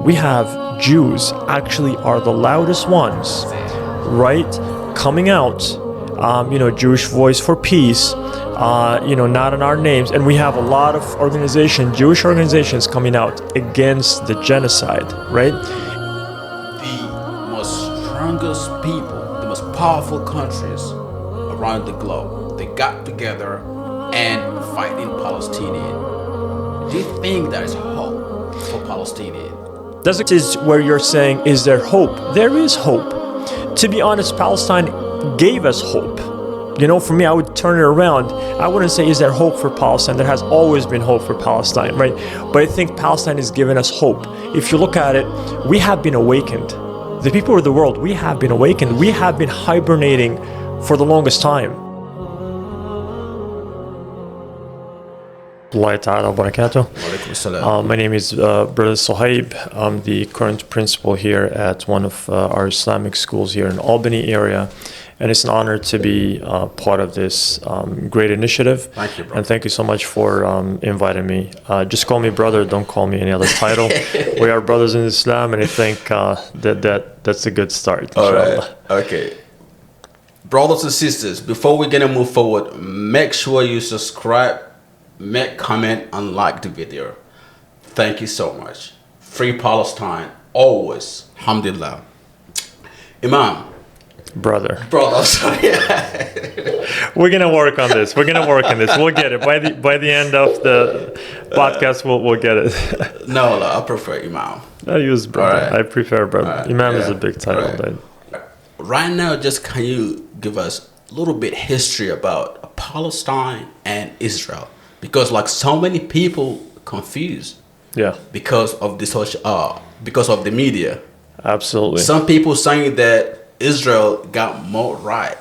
we have Jews actually are the loudest ones, right? Coming out, Jewish Voice for Peace, not in our names. And we have a lot of Jewish organizations coming out against the genocide, right? The most strongest people, the most powerful countries around the globe, they got together and fighting Palestinian. Do you think there is hope for Palestinian? That is where you're saying, is there hope? There is hope. To be honest, Palestine gave us hope. For me, I would turn it around. I wouldn't say, is there hope for Palestine? There has always been hope for Palestine, right? But I think Palestine has given us hope. If you look at it, we have been awakened. The people of the world, we have been awakened. We have been hibernating for the longest time. My name is Brother Sohaib. I'm the current principal here at one of our Islamic schools here in Albany area. And it's an honor to be part of this great initiative. Thank you, brother. And thank you so much for inviting me. Just call me brother, don't call me any other title. We are brothers in Islam, and I think that's a good start. All right. Okay. Brothers and sisters, before we're going to move forward, make sure you subscribe, make comment, and like the video. Thank you so much. Free Palestine, always. Alhamdulillah. Imam. Brother, sorry. We're gonna work on this. We'll get it by the end of the podcast. We'll get it. No, I prefer Imam. I use brother. Right. I prefer brother. Right. Imam is a big title. Right now, just can you give us a little bit history about Palestine and Israel? Because so many people confused. Yeah. Because of the because of the media. Absolutely. Some people saying that Israel got more right,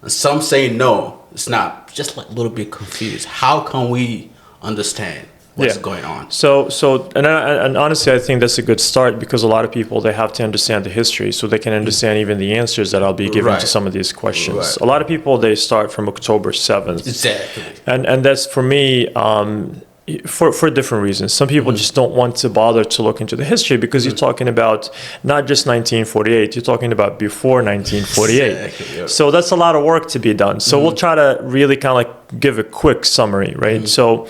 and some say no, it's not. Just a little bit confused. How can we understand what's going on? So and honestly, I think that's a good start, because a lot of people, they have to understand the history so they can understand even the answers that I'll be giving to some of these questions. Right. A lot of people, they start from October 7th. Exactly. And that's, for me, for different reasons. Some people just don't want to bother to look into the history, because you're talking about not just 1948, you're talking about before 1948. Exactly, yeah. So that's a lot of work to be done. So we'll try to really kind of give a quick summary, right? So,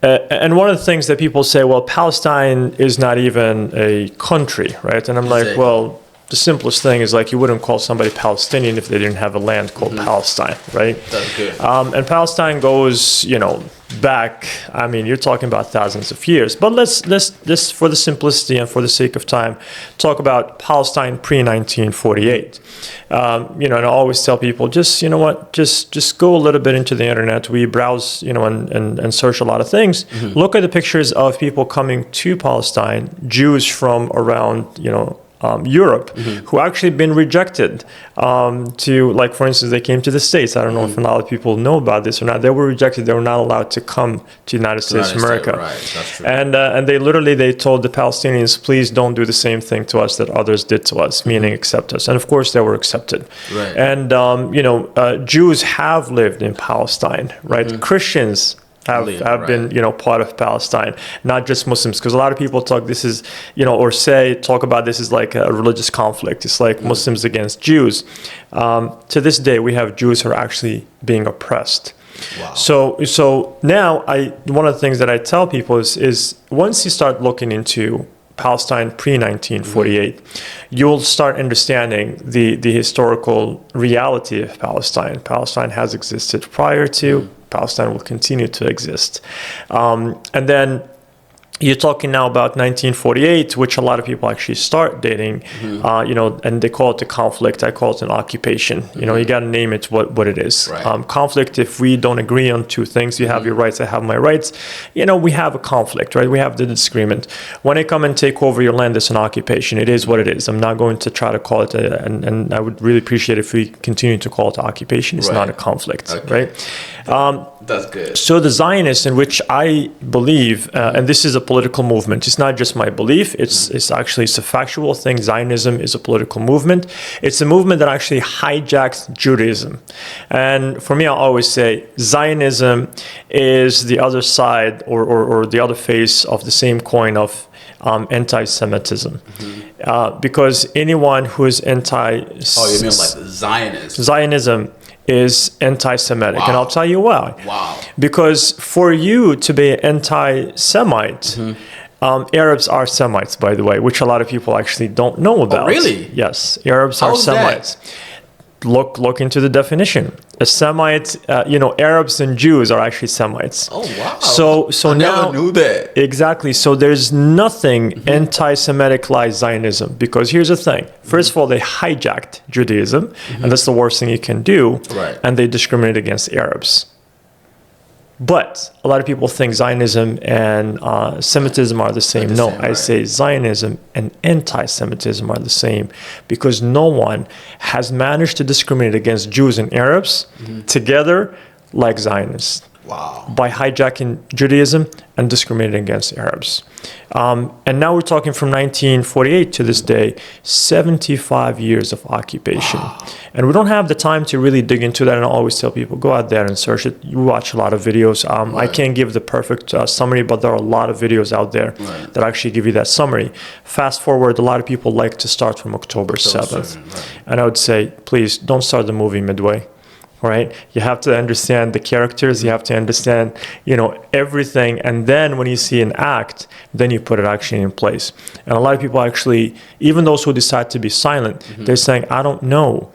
and one of the things that people say, well, Palestine is not even a country, right? And I'm like, well, the simplest thing is, you wouldn't call somebody Palestinian if they didn't have a land called Palestine, right? That's good. And Palestine goes, back. I mean, you're talking about thousands of years. But let's for the simplicity and for the sake of time, talk about Palestine pre-1948. And I always tell people, just go a little bit into the internet. We browse, and search a lot of things. Look at the pictures of people coming to Palestine, Jews from around, Europe, who actually been rejected for instance, they came to the States. I don't know if a lot of people know about this or not. They were rejected. They were not allowed to come to the United States of America. Right, that's true. And they told the Palestinians, please don't do the same thing to us that others did to us, meaning accept us. And of course, they were accepted. Right. And, Jews have lived in Palestine, right? Christians have been, part of Palestine, not just Muslims, because a lot of people talk this is, talk about this as like a religious conflict. It's like Muslims against Jews. To this day, we have Jews who are actually being oppressed. Wow. So now one of the things that I tell people is once you start looking into Palestine pre-1948, you'll start understanding the historical reality of Palestine. Palestine has existed prior to. Palestine will continue to exist. And then you're talking now about 1948, which a lot of people actually start dating, and they call it a conflict. I call it an occupation. You got to name it what it is. Right. Conflict, if we don't agree on two things, you have your rights, I have my rights, we have a conflict, right? We have the disagreement. When they come and take over your land, it's an occupation. It is what it is. I'm not going to try to call it, and I would really appreciate if we continue to call it occupation. It's not a conflict, right? That's good. So the Zionists, in which I believe, and this is a political movement. It's not just my belief. It's a factual thing. Zionism is a political movement. It's a movement that actually hijacks Judaism. And for me, I always say Zionism is the other side or the other face of the same coin of anti-Semitism. Because anyone who is Oh, you mean like Zionist? Zionism is anti-Semitic. Wow. And I'll tell you why. Wow. Because for you to be anti-Semite, Arabs are Semites, by the way, which a lot of people actually don't know about. Really? Yes, Arabs How are is that? Semites. Look into the definition. A Semite, Arabs and Jews are actually Semites. Oh, wow. So I now never knew that. exactly. So there's nothing anti-Semitic like Zionism, because here's the thing. First of all, they hijacked Judaism, and that's the worst thing you can do. Right. And they discriminate against Arabs. But a lot of people think Zionism and Semitism are the same. the No, same, I right. say Zionism and anti-Semitism are the same, because no one has managed to discriminate against Jews and Arabs together like Zionists, Wow. by hijacking Judaism and discriminating against Arabs. And now we're talking from 1948 to this day, 75 years of occupation. And we don't have the time to really dig into that. And I always tell people, go out there and search it. You watch a lot of videos. I can't give the perfect summary, but there are a lot of videos out there that actually give you that summary. Fast forward, a lot of people like to start from October 7th. And I would say, please don't start the movie midway. Right? You have to understand the characters. You have to understand, everything. And then when you see an act, then you put it actually in place. And a lot of people actually, even those who decide to be silent, they're saying, I don't know,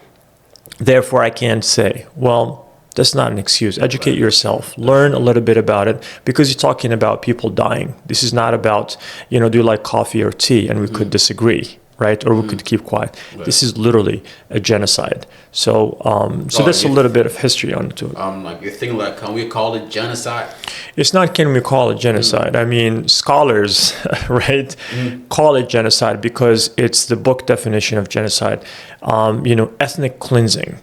therefore I can't say. Well, that's not an excuse. Educate yourself. Learn a little bit about it, because you're talking about people dying. This is not about, do you like coffee or tea? And we could disagree. Right, or we could keep quiet. Right. This is literally a genocide. So, that's a little bit of history onto it. You think can we call it genocide? It's not can we call it genocide. I mean, scholars, right, call it genocide because it's the book definition of genocide. Ethnic cleansing,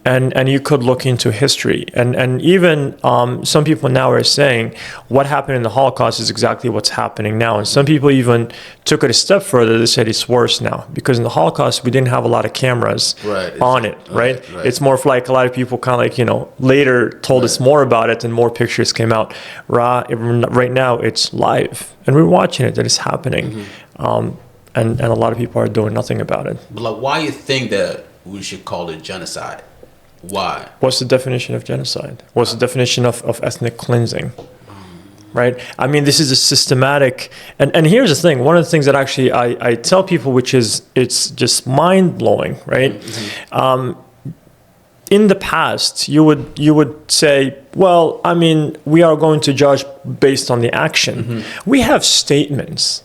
and you could look into history, and even some people now are saying what happened in the Holocaust is exactly what's happening now, and some people even took it a step further. They said it's worse now, because in the Holocaust we didn't have a lot of cameras on it, right? It's more of like a lot of people kind of later told us more about it and more pictures came out. Right now it's live and we're watching it, that it's happening. And a lot of people are doing nothing about it. But why you think that we should call it genocide? Why? What's the definition of genocide? What's the definition of ethnic cleansing? Right? I mean, this is a systematic, and here's the thing. One of the things that actually I tell people, which is, it's just mind-blowing, right? In the past, you would say, well, I mean, we are going to judge based on the action. We have statements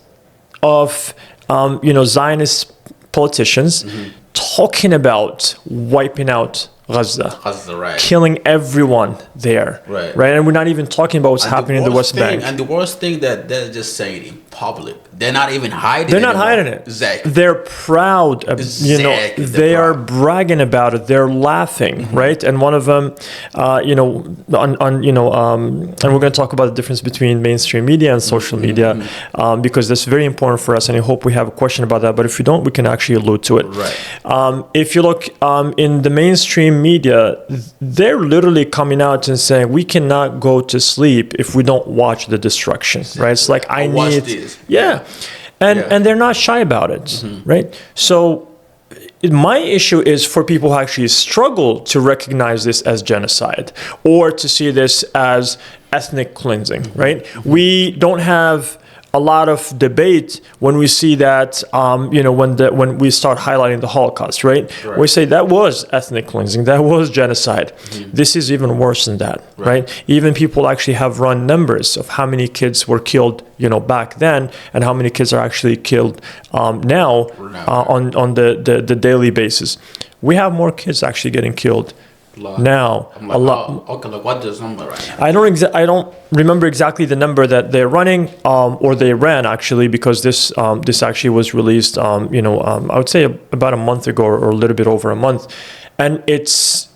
of Zionist politicians talking about wiping out Gaza, right. killing everyone there, right? And we're not even talking about what's happening in the West Bank. And the worst thing that they're just saying in public, they're not even hiding it. They're not hiding it. Exactly. They're proud of, they are bragging about it. They're laughing, right? And one of them, and we're going to talk about the difference between mainstream media and social media, because that's very important for us. And I hope we have a question about that. But if you don't, we can actually allude to it. Right. If you look in the mainstream media, they're literally coming out and saying, we cannot go to sleep if we don't watch the destruction, right? It's like, I need this. And they're not shy about it, right? So my issue is for people who actually struggle to recognize this as genocide or to see this as ethnic cleansing, right? We don't have a lot of debate when we see that, when we start highlighting the Holocaust, right? We say that was ethnic cleansing, that was genocide. This is even worse than that, right? Even people actually have run numbers of how many kids were killed, back then, and how many kids are actually killed now on the daily basis. We have more kids actually getting killed now. A lot. Okay, what is the number right now? I don't remember exactly the number that they're running, or they ran actually, because this actually was released, I would say about a month ago or a little bit over a month, and it's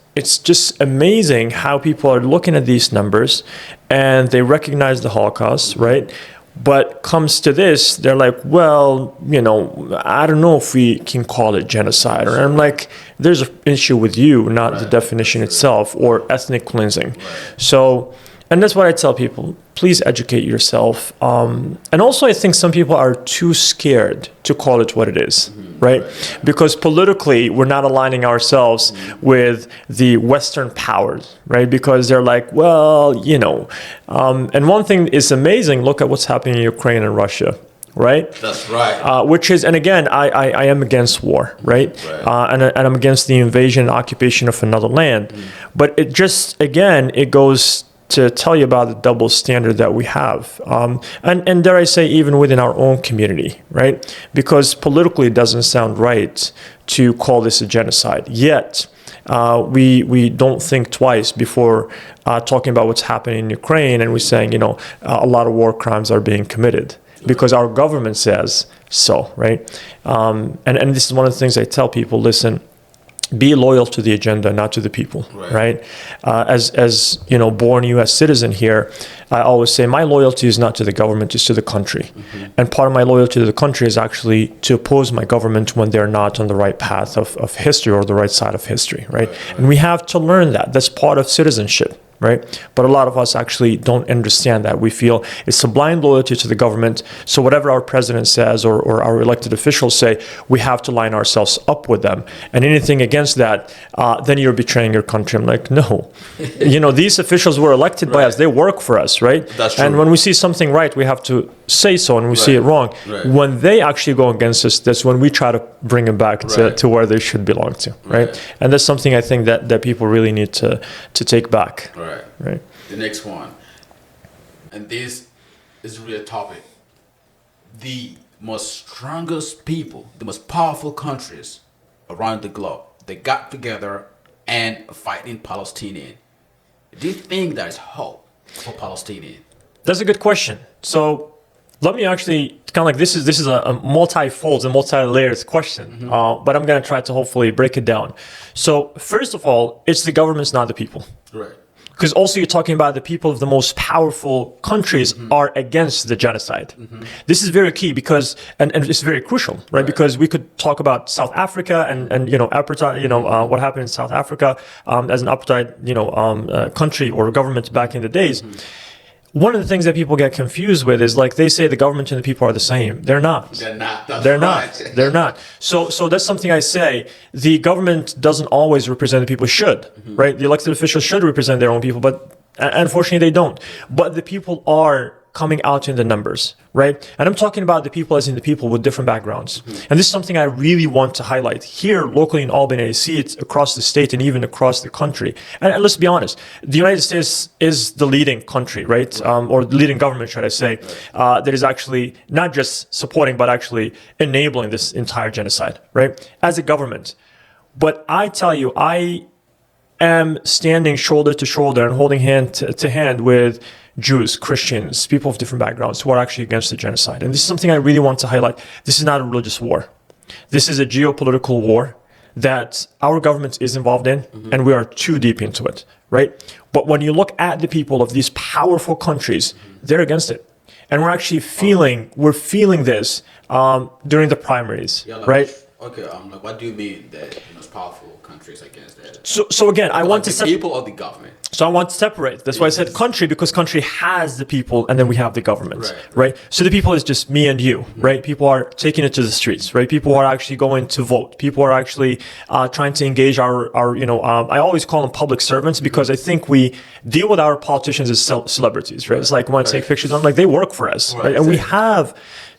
just amazing how people are looking at these numbers and they recognize the Holocaust, right? But comes to this, they're like, well, I don't know if we can call it genocide. Or I'm like, there's an issue with you, not the definition itself, or ethnic cleansing. So And that's what I tell people. Please educate yourself. And also, I think some people are too scared to call it what it is, right? Because politically, we're not aligning ourselves with the Western powers, right? Because they're like, well, you know. And one thing is amazing. Look at what's happening in Ukraine and Russia. Right? That's right. Which is, and again, I am against war, right? And I'm against the invasion and occupation of another land. But it just, again, it goes to tell you about the double standard that we have. And dare I say, even within our own community, right? Because politically it doesn't sound right to call this a genocide. Yet, we don't think twice before talking about what's happening in Ukraine, and we're saying, you know, a lot of war crimes are being committed. Because our government says so, right? And this is one of the things I tell people, listen, be loyal to the agenda, not to the people, right? As you know, born U.S. citizen here, I always say my loyalty is not to the government, it's to the country. And part of my loyalty to the country is actually to oppose my government when they're not on the right path of history or the right side of history, right? And we have to learn that. That's part of citizenship. Right? But a lot of us actually don't understand that. We feel it's a blind loyalty to the government. So whatever our president says or our elected officials say, we have to line ourselves up with them. And anything against that, then you're betraying your country. I'm like, no. You know, these officials were elected by us. They work for us, right? That's true. And when we see something right, we have to say so, and we see it wrong. When they actually go against us, that's when we try to bring them back to where they should belong to, right? And that's something I think that people really need to take back. Right. The next one, and this is a real topic. The most strongest people, the most powerful countries around the globe, they got together and fighting Palestinian. Do you think there is hope for Palestinian? That's a good question. So let me actually kind of like this is a multi-fold and multi-layers question, but I'm going to try to hopefully break it down. So first of all, it's the governments, not the people. Right. Because also you're talking about the people of the most powerful countries are against the genocide. This is very key because, and it's very crucial, right? Because we could talk about South Africa and you know, apartheid, you know, what happened in South Africa as an apartheid, you know, country or government back in the days. One of the things that people get confused with is like they say the government and the people are the same. They're not. They're not. They're not. They're not. So that's something I say. The government doesn't always represent the people. Should, right? The elected officials should represent their own people, but unfortunately they don't. But the people are coming out in the numbers, right? And I'm talking about the people as in the people with different backgrounds. And this is something I really want to highlight. Here, locally in Albany, I see it across the state and even across the country. And let's be honest, the United States is the leading country, right? Or the leading government, should I say, that is actually not just supporting, but actually enabling this entire genocide, right? As a government. But I tell you, I am standing shoulder to shoulder and holding hand to hand with Jews, Christians, people of different backgrounds who are actually against the genocide. And this is something I really want to highlight. This is not a religious war. This is a geopolitical war that our government is involved in, and we are too deep into it, right? But when you look at the people of these powerful countries, they're against it. And we're actually feeling this during the primaries, right? Okay, like, what do you mean that the most powerful countries against that? So again, I want to the people or the government. So I want to separate. That's why I said country, because country has the people and then we have the government, right? So the people is just me and you, right? People are taking it to the streets, right? People are actually going to vote. People are actually trying to engage our you know, I always call them public servants because I think we deal with our politicians as celebrities, right? It's like when I take pictures, I'm like, they work for us, right? And we have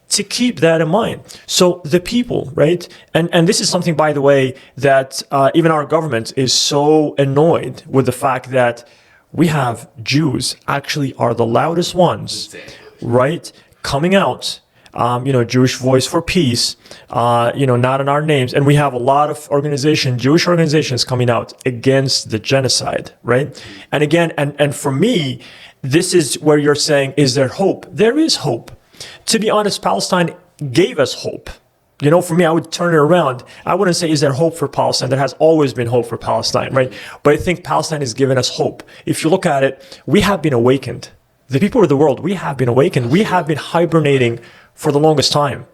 to keep that in mind. So the people, right? And this is something, by the way, that even our government is so annoyed with the fact that we have Jews actually are the loudest ones, right? Coming out, you know, Jewish Voice for Peace, you know, not in our names. And we have a lot of Jewish organizations coming out against the genocide, right? And again, and for me, this is where you're saying, is there hope? There is hope. To be honest, Palestine gave us hope. You know, for me, I would turn it around. I wouldn't say, is there hope for Palestine? There has always been hope for Palestine, right? But I think Palestine has given us hope. If you look at it, we have been awakened. The people of the world, we have been awakened. We have been hibernating for the longest time.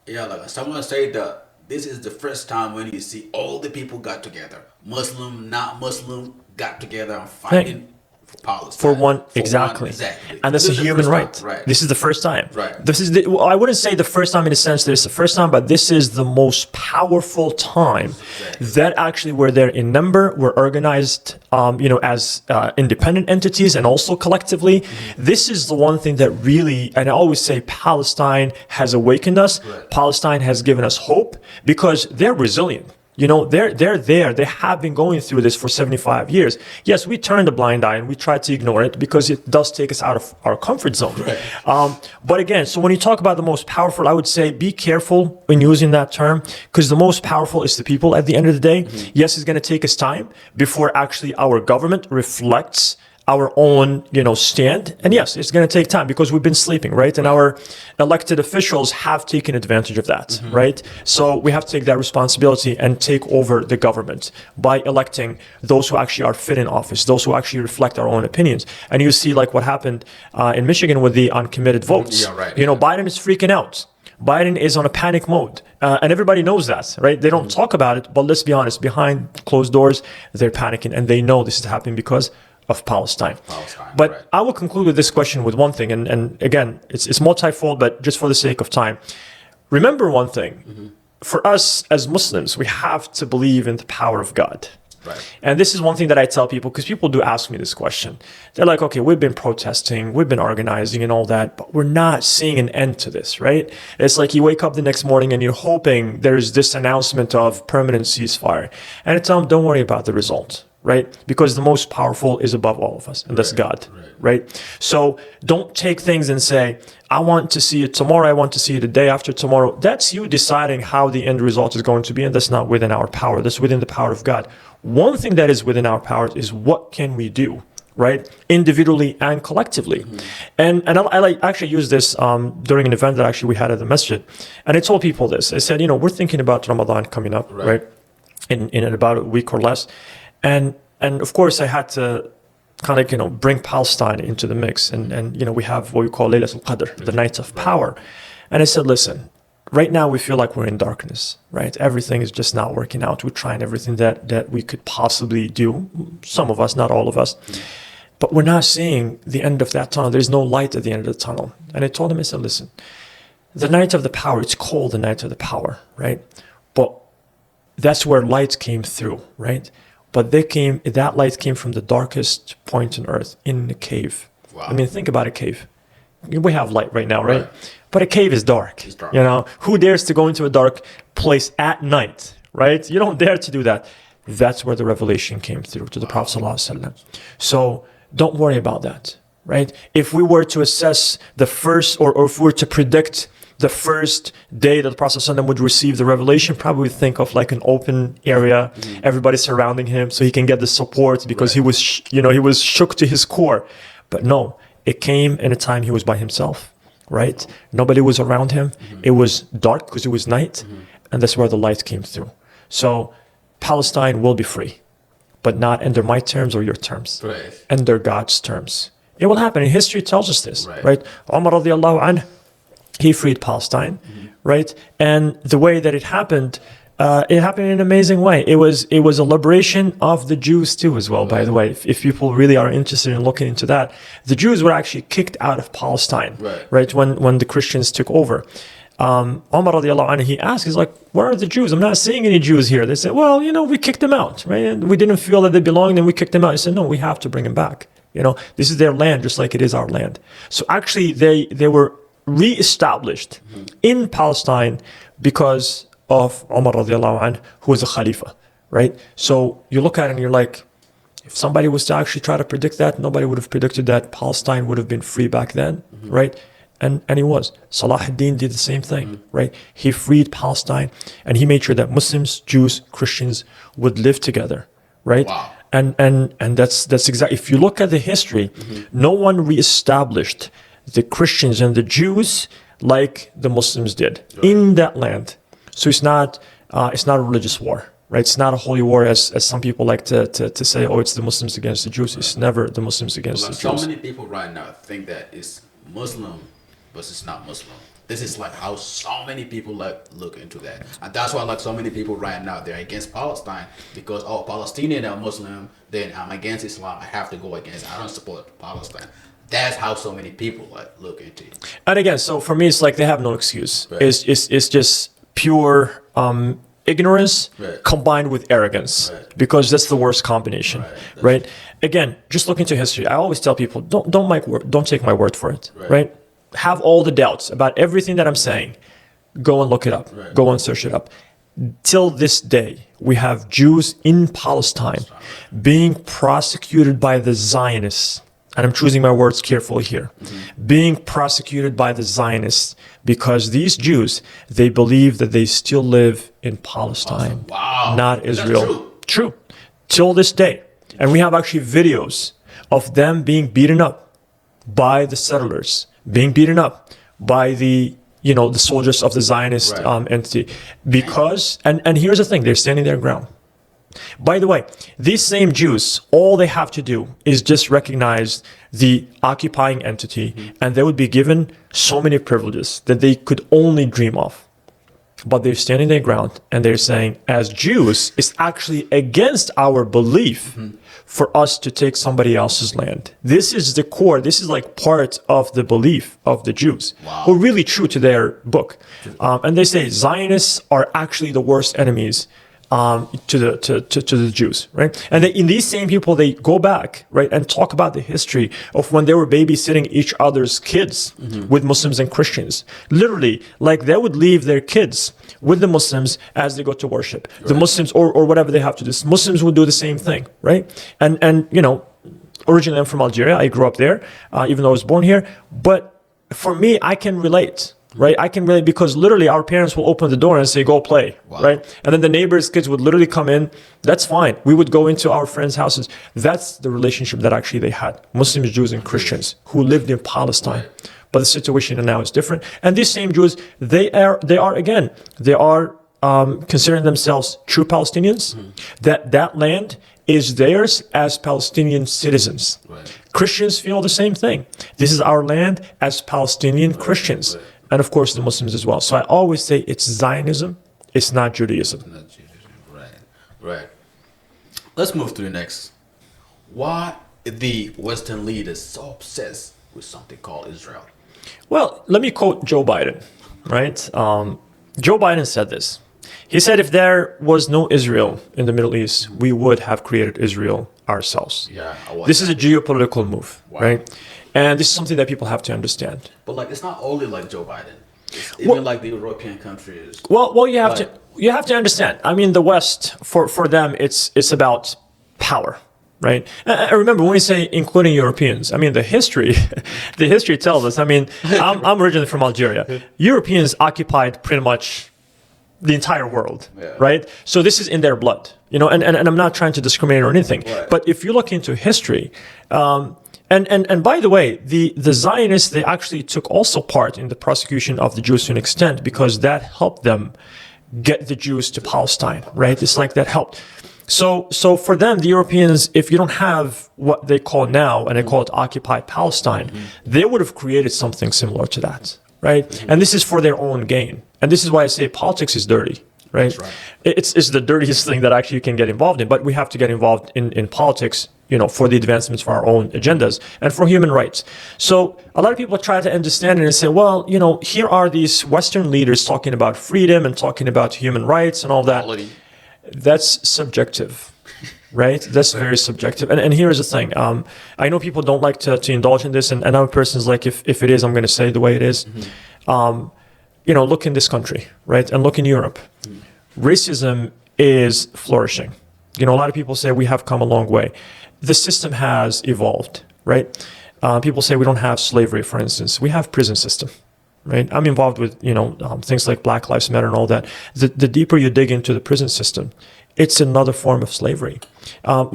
Yeah, like someone said that this is the first time when you see all the people got together. Muslim, not Muslim, got together and fighting Palestine. For one, exactly. And that's a human right. Right. This is the first time. Right. This is the, well, I wouldn't say the first time in the sense that it's the first time, but this is the most powerful time that actually we're there in number, we're organized, as independent entities and also collectively. This is the one thing that really, and I always say Palestine has awakened us. Right. Palestine has given us hope because they're resilient. They're there. They have been going through this for 75 years. Yes, we turned a blind eye and we try to ignore it because it does take us out of our comfort zone. Right. But again, so when you talk about the most powerful, I would say be careful when using that term because the most powerful is the people at the end of the day. Yes, it's going to take us time before actually our government reflects our own, stand. And yes, it's going to take time because we've been sleeping, right? And our elected officials have taken advantage of that, right? So we have to take that responsibility and take over the government by electing those who actually are fit in office, those who actually reflect our own opinions. And you see like what happened in Michigan with the uncommitted votes. Yeah, right. Biden is freaking out. Biden is on a panic mode. And everybody knows that, right? They don't talk about it, but let's be honest, behind closed doors, they're panicking and they know this is happening because of Palestine. But right. I will conclude with this question with one thing. And again, it's multifold, but just for the sake of time, remember one thing. For us as Muslims, we have to believe in the power of God. Right. And this is one thing that I tell people, because people do ask me this question. They're like, okay, we've been protesting, we've been organizing and all that, but we're not seeing an end to this, right? It's like you wake up the next morning and you're hoping there's this announcement of permanent ceasefire. And I tell them, don't worry about the result, right? Because the most powerful is above all of us, and that's God, right? So don't take things and say, I want to see it tomorrow, I want to see it the day after tomorrow. That's you deciding how the end result is going to be, and that's not within our power. That's within the power of God. One thing that is within our power is what can we do, right? Individually and collectively. And I actually used this during an event that actually we had at the masjid. And I told people this. I said, we're thinking about Ramadan coming up, right? In about a week or less. And of course, I had to kind of, bring Palestine into the mix. And we have what we call Laylatul Qadr, the night of power. And I said, listen, right now we feel like we're in darkness, right? Everything is just not working out. We're trying everything that we could possibly do. Some of us, not all of us. But we're not seeing the end of that tunnel. There's no light at the end of the tunnel. And I told him, I said, listen, the night of the power, it's called the night of the power, right? But that's where light came through, right? But that light came from the darkest point on earth, in a cave. Wow. I mean, think about a cave. We have light right now, right? But a cave is dark. It's dark. Who dares to go into a dark place at night, right? You don't dare to do that. That's where the revelation came through to the Prophet ﷺ. So don't worry about that, right? If we were to assess the first, or if we were to predict the first day that the Prophet ﷺ would receive the revelation, probably think of like an open area, everybody surrounding him so he can get the support because he was, he was shook to his core. But no, it came in a time he was by himself, right? Nobody was around him. It was dark because it was night, and that's where the light came through. So Palestine will be free, but not under my terms or your terms, under God's terms. It will happen. And history tells us this, right? Umar radiallahu anhu, he freed Palestine, right? And the way that it happened in an amazing way. It was a liberation of the Jews too, as well. By the way, if people really are interested in looking into that, the Jews were actually kicked out of Palestine, right? When the Christians took over. Umar radiallahu anhu, he asked, he's like, where are the Jews? I'm not seeing any Jews here. They said, well, we kicked them out, right? And we didn't feel that they belonged, and we kicked them out. He said, no, we have to bring them back. This is their land, just like it is our land. So actually, they were re-established in Palestine because of Umar radiallahu anhu, who was a Khalifa, right? So you look at it and you're like, if somebody was to actually try to predict that, nobody would have predicted that Palestine would have been free back then, right? And he was. Salah ad-Din did the same thing, right? He freed Palestine and he made sure that Muslims, Jews, Christians would live together, right? Wow. And that's exactly, if you look at the history, no one re-established the Christians and the Jews like the Muslims did in that land. So it's not a religious war, right? It's not a holy war as some people like to say, oh, it's the Muslims against the Jews. It's never the Muslims against the Jews. So many people right now think that it's Muslim versus not Muslim. This is like how so many people like look into that, and that's why like so many people right now they're against Palestine because Palestinian are Muslim, then I'm against Islam. I have to go against. I don't support Palestine. That's how so many people like look into it. And again, so for me, it's like they have no excuse. Right. It's just pure ignorance Right. combined with arrogance, Right. because that's the worst combination, Right. right? Again, just look into history. I always tell people, don't take my word for it, Right. right? Have all the doubts about everything that I'm saying. Go and look it up. Right. Go and search it up. Till this day, we have Jews in Palestine being prosecuted by the Zionists. And I'm choosing my words carefully here. Being prosecuted by the Zionists because these Jews, they believe that they still live in Palestine, Wow. not Is that Israel. True. Till this day. And we have actually videos of them being beaten up by the settlers, being beaten up by the soldiers of the Zionist Right. entity. Because, and here's the thing, they're standing their ground. By the way, these same Jews, all they have to do is just recognize the occupying entity, and they would be given so many privileges that they could only dream of. But they're standing their ground, and they're saying, as Jews, it's actually against our belief for us to take somebody else's land. This is the core, this is like part of the belief of the Jews, who are really true to their book. And they say Zionists are actually the worst enemies to the Jews, right? And in these same people, they go back, right, and talk about the history of when they were babysitting each other's kids with Muslims and Christians. Literally, like they would leave their kids with the Muslims as they go to worship. The Muslims, or whatever they have to do, Muslims would do the same thing, right? And originally I'm from Algeria. I grew up there, even though I was born here. But for me, I can relate. Right, I can relate because literally our parents will open the door and say, "Go play," right? And then the neighbors' kids would literally come in. That's fine. We would go into our friends' houses. That's the relationship that actually they had: Muslims, Jews, and Christians who lived in Palestine. But the situation now is different. And these same Jews, they are considering themselves true Palestinians. That land is theirs as Palestinian citizens. Christians feel the same thing. This is our land as Palestinian Christians. And of course, the Muslims as well. So I always say it's Zionism, it's not Judaism. Right. Let's move to the next. Why the Western leaders so obsessed with something called Israel? Well, let me quote Joe Biden, right? Joe Biden said this. He said, if there was no Israel in the Middle East, we would have created Israel ourselves. Yeah. This is a geopolitical move, right? And this is something that people have to understand. But like, it's not only like Joe Biden. It's even like the European countries. Well, you have to understand. I mean, the West for them, it's about power, right? And remember when we say including Europeans, I mean the history tells us. I mean, I'm originally from Algeria. Europeans occupied pretty much the entire world, right? So this is in their blood, and I'm not trying to discriminate or anything. But if you look into history. And by the way, the Zionists, they actually took also part in the prosecution of the Jews to an extent because that helped them get the Jews to Palestine, right? It's like that helped. So for them, the Europeans, if you don't have what they call now, and they call it occupied Palestine, they would have created something similar to that, right? And this is for their own gain. And this is why I say politics is dirty. Right? It's the dirtiest thing that actually you can get involved in, but we have to get involved in politics, for the advancements for our own agendas and for human rights. So a lot of people try to understand it and say, well, here are these Western leaders talking about freedom and talking about human rights and all that. That's subjective, right? That's very subjective. And here's the thing. I know people don't like to indulge in this, and another person's like, if it is, I'm going to say it the way it is. Look in this country, right? And look in Europe. Racism is flourishing. A lot of people say we have come a long way. The system has evolved, right? People say we don't have slavery, for instance. We have prison system, right? I'm involved with, things like Black Lives Matter and all that. The deeper you dig into the prison system, it's another form of slavery.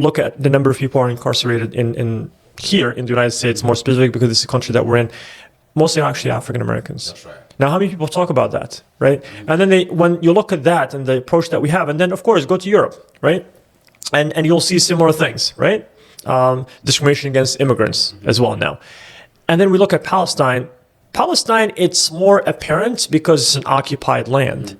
Look at the number of people who are incarcerated in here in the United States, more specifically because this is the country that we're in. Mostly actually African Americans. That's right. Now, how many people talk about that, right? And then when you look at that and the approach that we have, and then of course go to Europe, right? And you'll see similar things, right? Discrimination against immigrants as well now. And then we look at Palestine. Palestine, it's more apparent because it's an occupied land.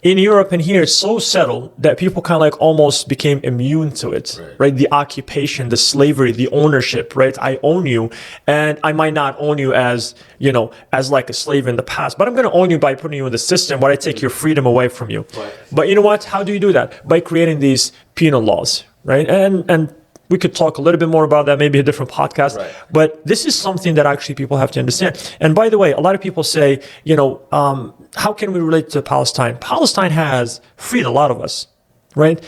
In Europe and here, it's so settled that people kind of like almost became immune to it, right? The occupation, the slavery, the ownership, right? I own you, and I might not own you as, you know, as like a slave in the past, but I'm going to own you by putting you in the system where I take your freedom away from you. But you know what? How do you do that? By creating these penal laws, right? And we could talk a little bit more about that, maybe a different podcast. But this is something that actually people have to understand. And by the way, a lot of people say, you know, how can we relate to Palestine? Palestine has freed a lot of us, right?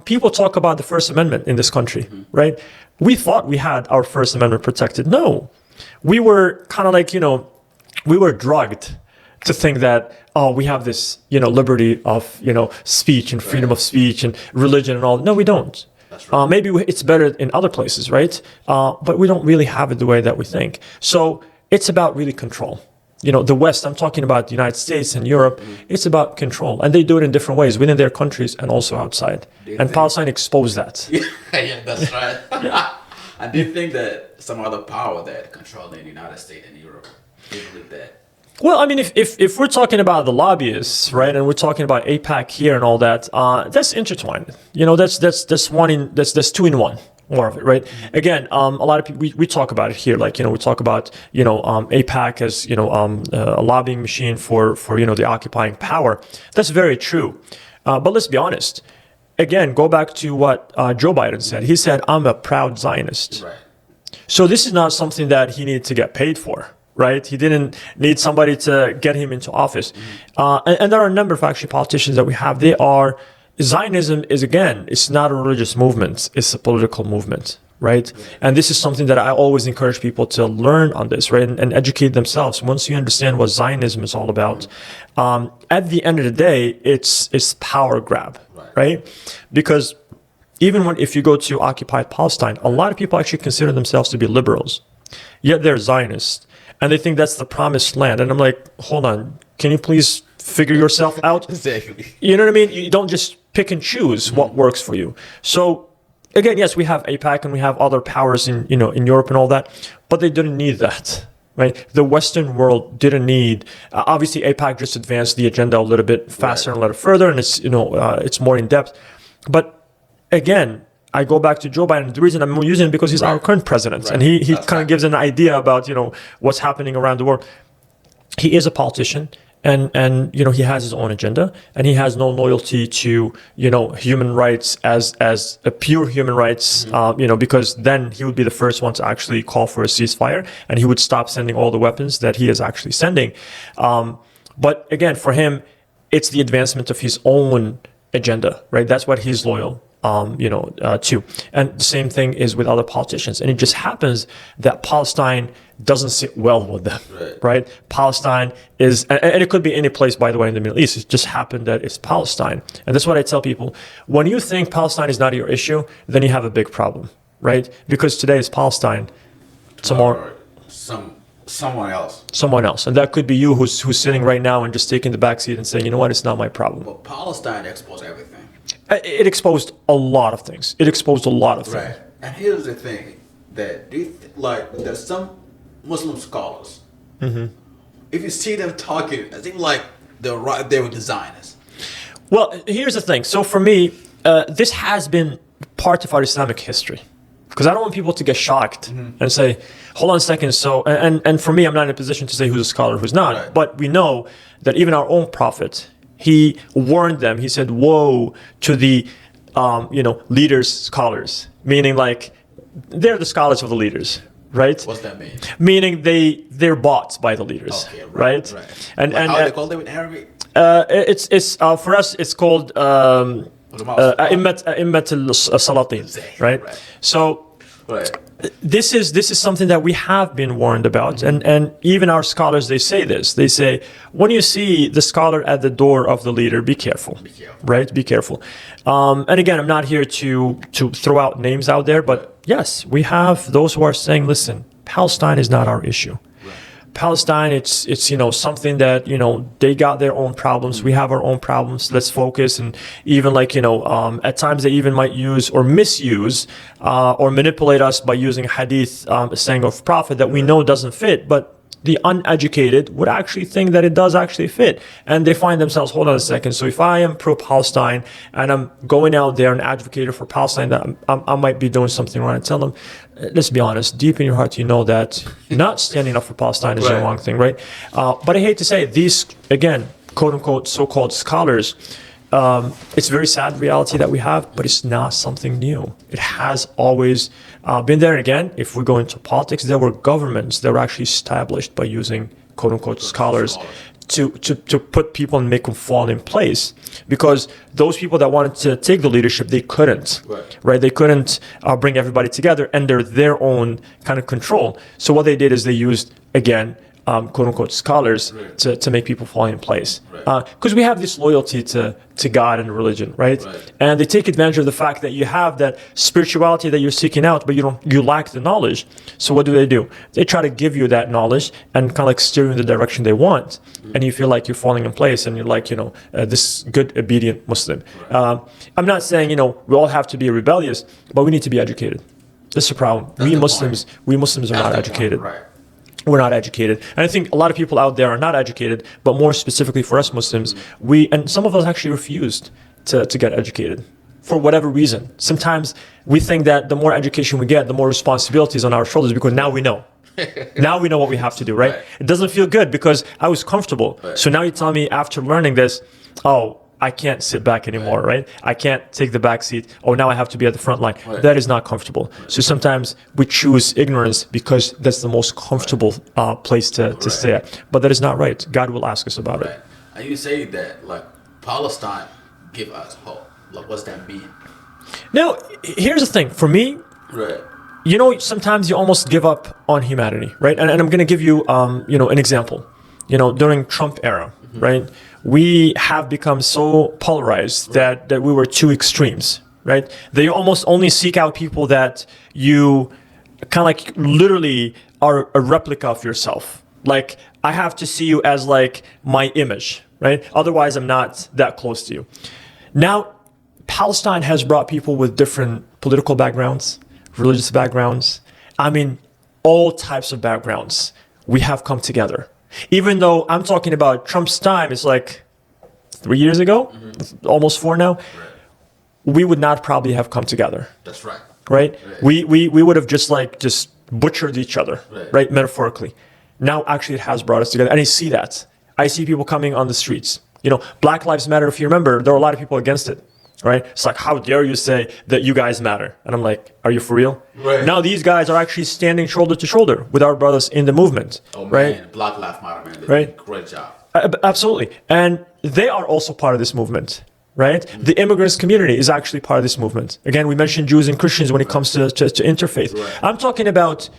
People talk about the First Amendment in this country, right? We thought we had our First Amendment protected. No, we were kind of like, you know, we were drugged to think that, oh, we have this, you know, liberty of, you know, speech and freedom of speech and religion and all. No, we don't. Maybe it's better in other places, right? But we don't really have it the way that we think. So it's about really control. You know, the West, I'm talking about the United States and Europe, it's about control. And they do it in different ways within their countries and also outside. And Palestine exposed that. Yeah, that's right. I do think that some other power that controlling the United States and Europe, they believe that. Well, I mean, if we're talking about the lobbyists, right, and we're talking about AIPAC here and all that, that's intertwined. You know, that's two in one, more of it, right? Again, a lot of people we talk about it here, like, you know, we talk about, you know, AIPAC as, you know, a lobbying machine for you know, the occupying power. That's very true, but let's be honest. Again, go back to what Joe Biden said. He said, "I'm a proud Zionist." Right. So this is not something that he needed to get paid for. Right? He didn't need somebody to get him into office. And there are a number of actually politicians that we have. Zionism is, again, it's not a religious movement. It's a political movement, right? And this is something that I always encourage people to learn on this, right? And educate themselves. Once you understand what Zionism is all about, at the end of the day, it's power grab, right? Because even if you go to occupied Palestine, a lot of people actually consider themselves to be liberals, yet they're Zionists. And they think that's the promised land. And I'm like, hold on, can you please figure yourself out? Exactly. You know what I mean? You don't just pick and choose what works for you. So again, yes, we have AIPAC and we have other powers in, you know, in Europe and all that, but they didn't need that, right? The Western world didn't need, obviously AIPAC just advanced the agenda a little bit faster and a little further, and it's, you know, it's more in depth. But again, I go back to Joe Biden. The reason I'm using it because he's our current president, and he kind of gives an idea about, you know, what's happening around the world. He is a politician, and you know, he has his own agenda, and he has no loyalty to, you know, human rights as a pure human rights, you know, because then he would be the first one to actually call for a ceasefire, and he would stop sending all the weapons that he is actually sending. But again, for him, it's the advancement of his own agenda, right? That's what he's loyal to. And the same thing is with other politicians. And it just happens that Palestine doesn't sit well with them, right? Palestine is, and it could be any place, by the way, in the Middle East. It just happened that it's Palestine. And that's what I tell people. When you think Palestine is not your issue, then you have a big problem, right? Because today it's Palestine, tomorrow someone else. Someone else. And that could be you who's sitting right now and just taking the backseat and saying, you know what, it's not my problem. Well, Palestine exposed everything. It exposed a lot of things. Right. And here's the thing, that there's some Muslim scholars. If you see them talking, it seems like they're right there with the Zionists. Well, here's the thing. So for me, this has been part of our Islamic history. Because I don't want people to get shocked and say, hold on a second. So, and for me, I'm not in a position to say who's a scholar, who's not. Right. But we know that even our own prophet, he warned them. He said, woe to the, leaders, scholars, meaning like they're the scholars of the leaders, right? What's that mean? Meaning they're bought by the leaders, okay, right? And how do they call them in Arabic? It's for us, it's called A'immat al-Salatin, right? So this is something that we have been warned about, and even our scholars, they say this. They say, when you see the scholar at the door of the leader, be careful. Right? Be careful. And again, I'm not here to throw out names out there, but yes, we have those who are saying, listen, Palestine is not our issue. Palestine, it's something that, they got their own problems. We have our own problems. Let's focus. And even at times they even might use or misuse or manipulate us by using hadith, a saying of prophet that we know doesn't fit. But the uneducated would actually think that it does actually fit. And they find themselves, hold on a second. So if I am pro-Palestine and I'm going out there and advocating for Palestine, that I might be doing something wrong. I tell them, let's be honest, deep in your heart, you know that not standing up for Palestine is the wrong thing, right? But I hate to say, these, again, quote unquote, so-called scholars, it's a very sad reality that we have, but it's not something new. It has always been there. And again, if we go into politics, there were governments that were actually established by using quote unquote scholars to put people and make them fall in place, because those people that wanted to take the leadership, they couldn't, right? They couldn't bring everybody together under their own kind of control. So what they did is they used, again, quote unquote scholars to make people fall in place, because we have this loyalty to God and religion, right? And they take advantage of the fact that you have that spirituality that you're seeking out, but you lack the knowledge. So what do? They try to give you that knowledge and kind of like steer you in the direction they want, and you feel like you're falling in place, and you're like, this good obedient Muslim. I'm not saying we all have to be rebellious, but we need to be educated. This is a problem. We Muslims are not educated. We're not educated. And I think a lot of people out there are not educated, but more specifically for us Muslims, and some of us actually refused to get educated for whatever reason. Sometimes we think that the more education we get, the more responsibilities on our shoulders, because now we know. Now we know what we have to do, right? It doesn't feel good because I was comfortable. So now you tell me after learning this, I can't sit back anymore, right? I can't take the back seat. Now I have to be at the front line. That is not comfortable. So sometimes we choose ignorance because that's the most comfortable place to stay at. But that is not right. God will ask us about it. And you say that, like, Palestine give us hope. Like, what's that mean? Now, here's the thing. For me, sometimes you almost give up on humanity, right? And I'm going to give you, an example. During Trump era, right? We have become so polarized that we were two extremes, right? They almost only seek out people that you kind of like literally are a replica of yourself. Like, I have to see you as like my image, right? Otherwise, I'm not that close to you. Now, Palestine has brought people with different political backgrounds, religious backgrounds. I mean, all types of backgrounds. We have come together. Even though I'm talking about Trump's time, it's like 3 years ago, almost 4 now, we would not probably have come together. That's right. Right? We would have just butchered each other, right? Metaphorically. Now, actually, it has brought us together. And I see that. I see people coming on the streets. Black Lives Matter, if you remember, there were a lot of people against it. Right? It's like, how dare you say that you guys matter? And I'm like, are you for real? Now these guys are actually standing shoulder to shoulder with our brothers in the movement. Right? Man, Black Lives Matter, man. Right? Great job. Absolutely. And they are also part of this movement. Right? The immigrants community is actually part of this movement. Again, we mentioned Jews and Christians when it comes to interfaith. I'm talking about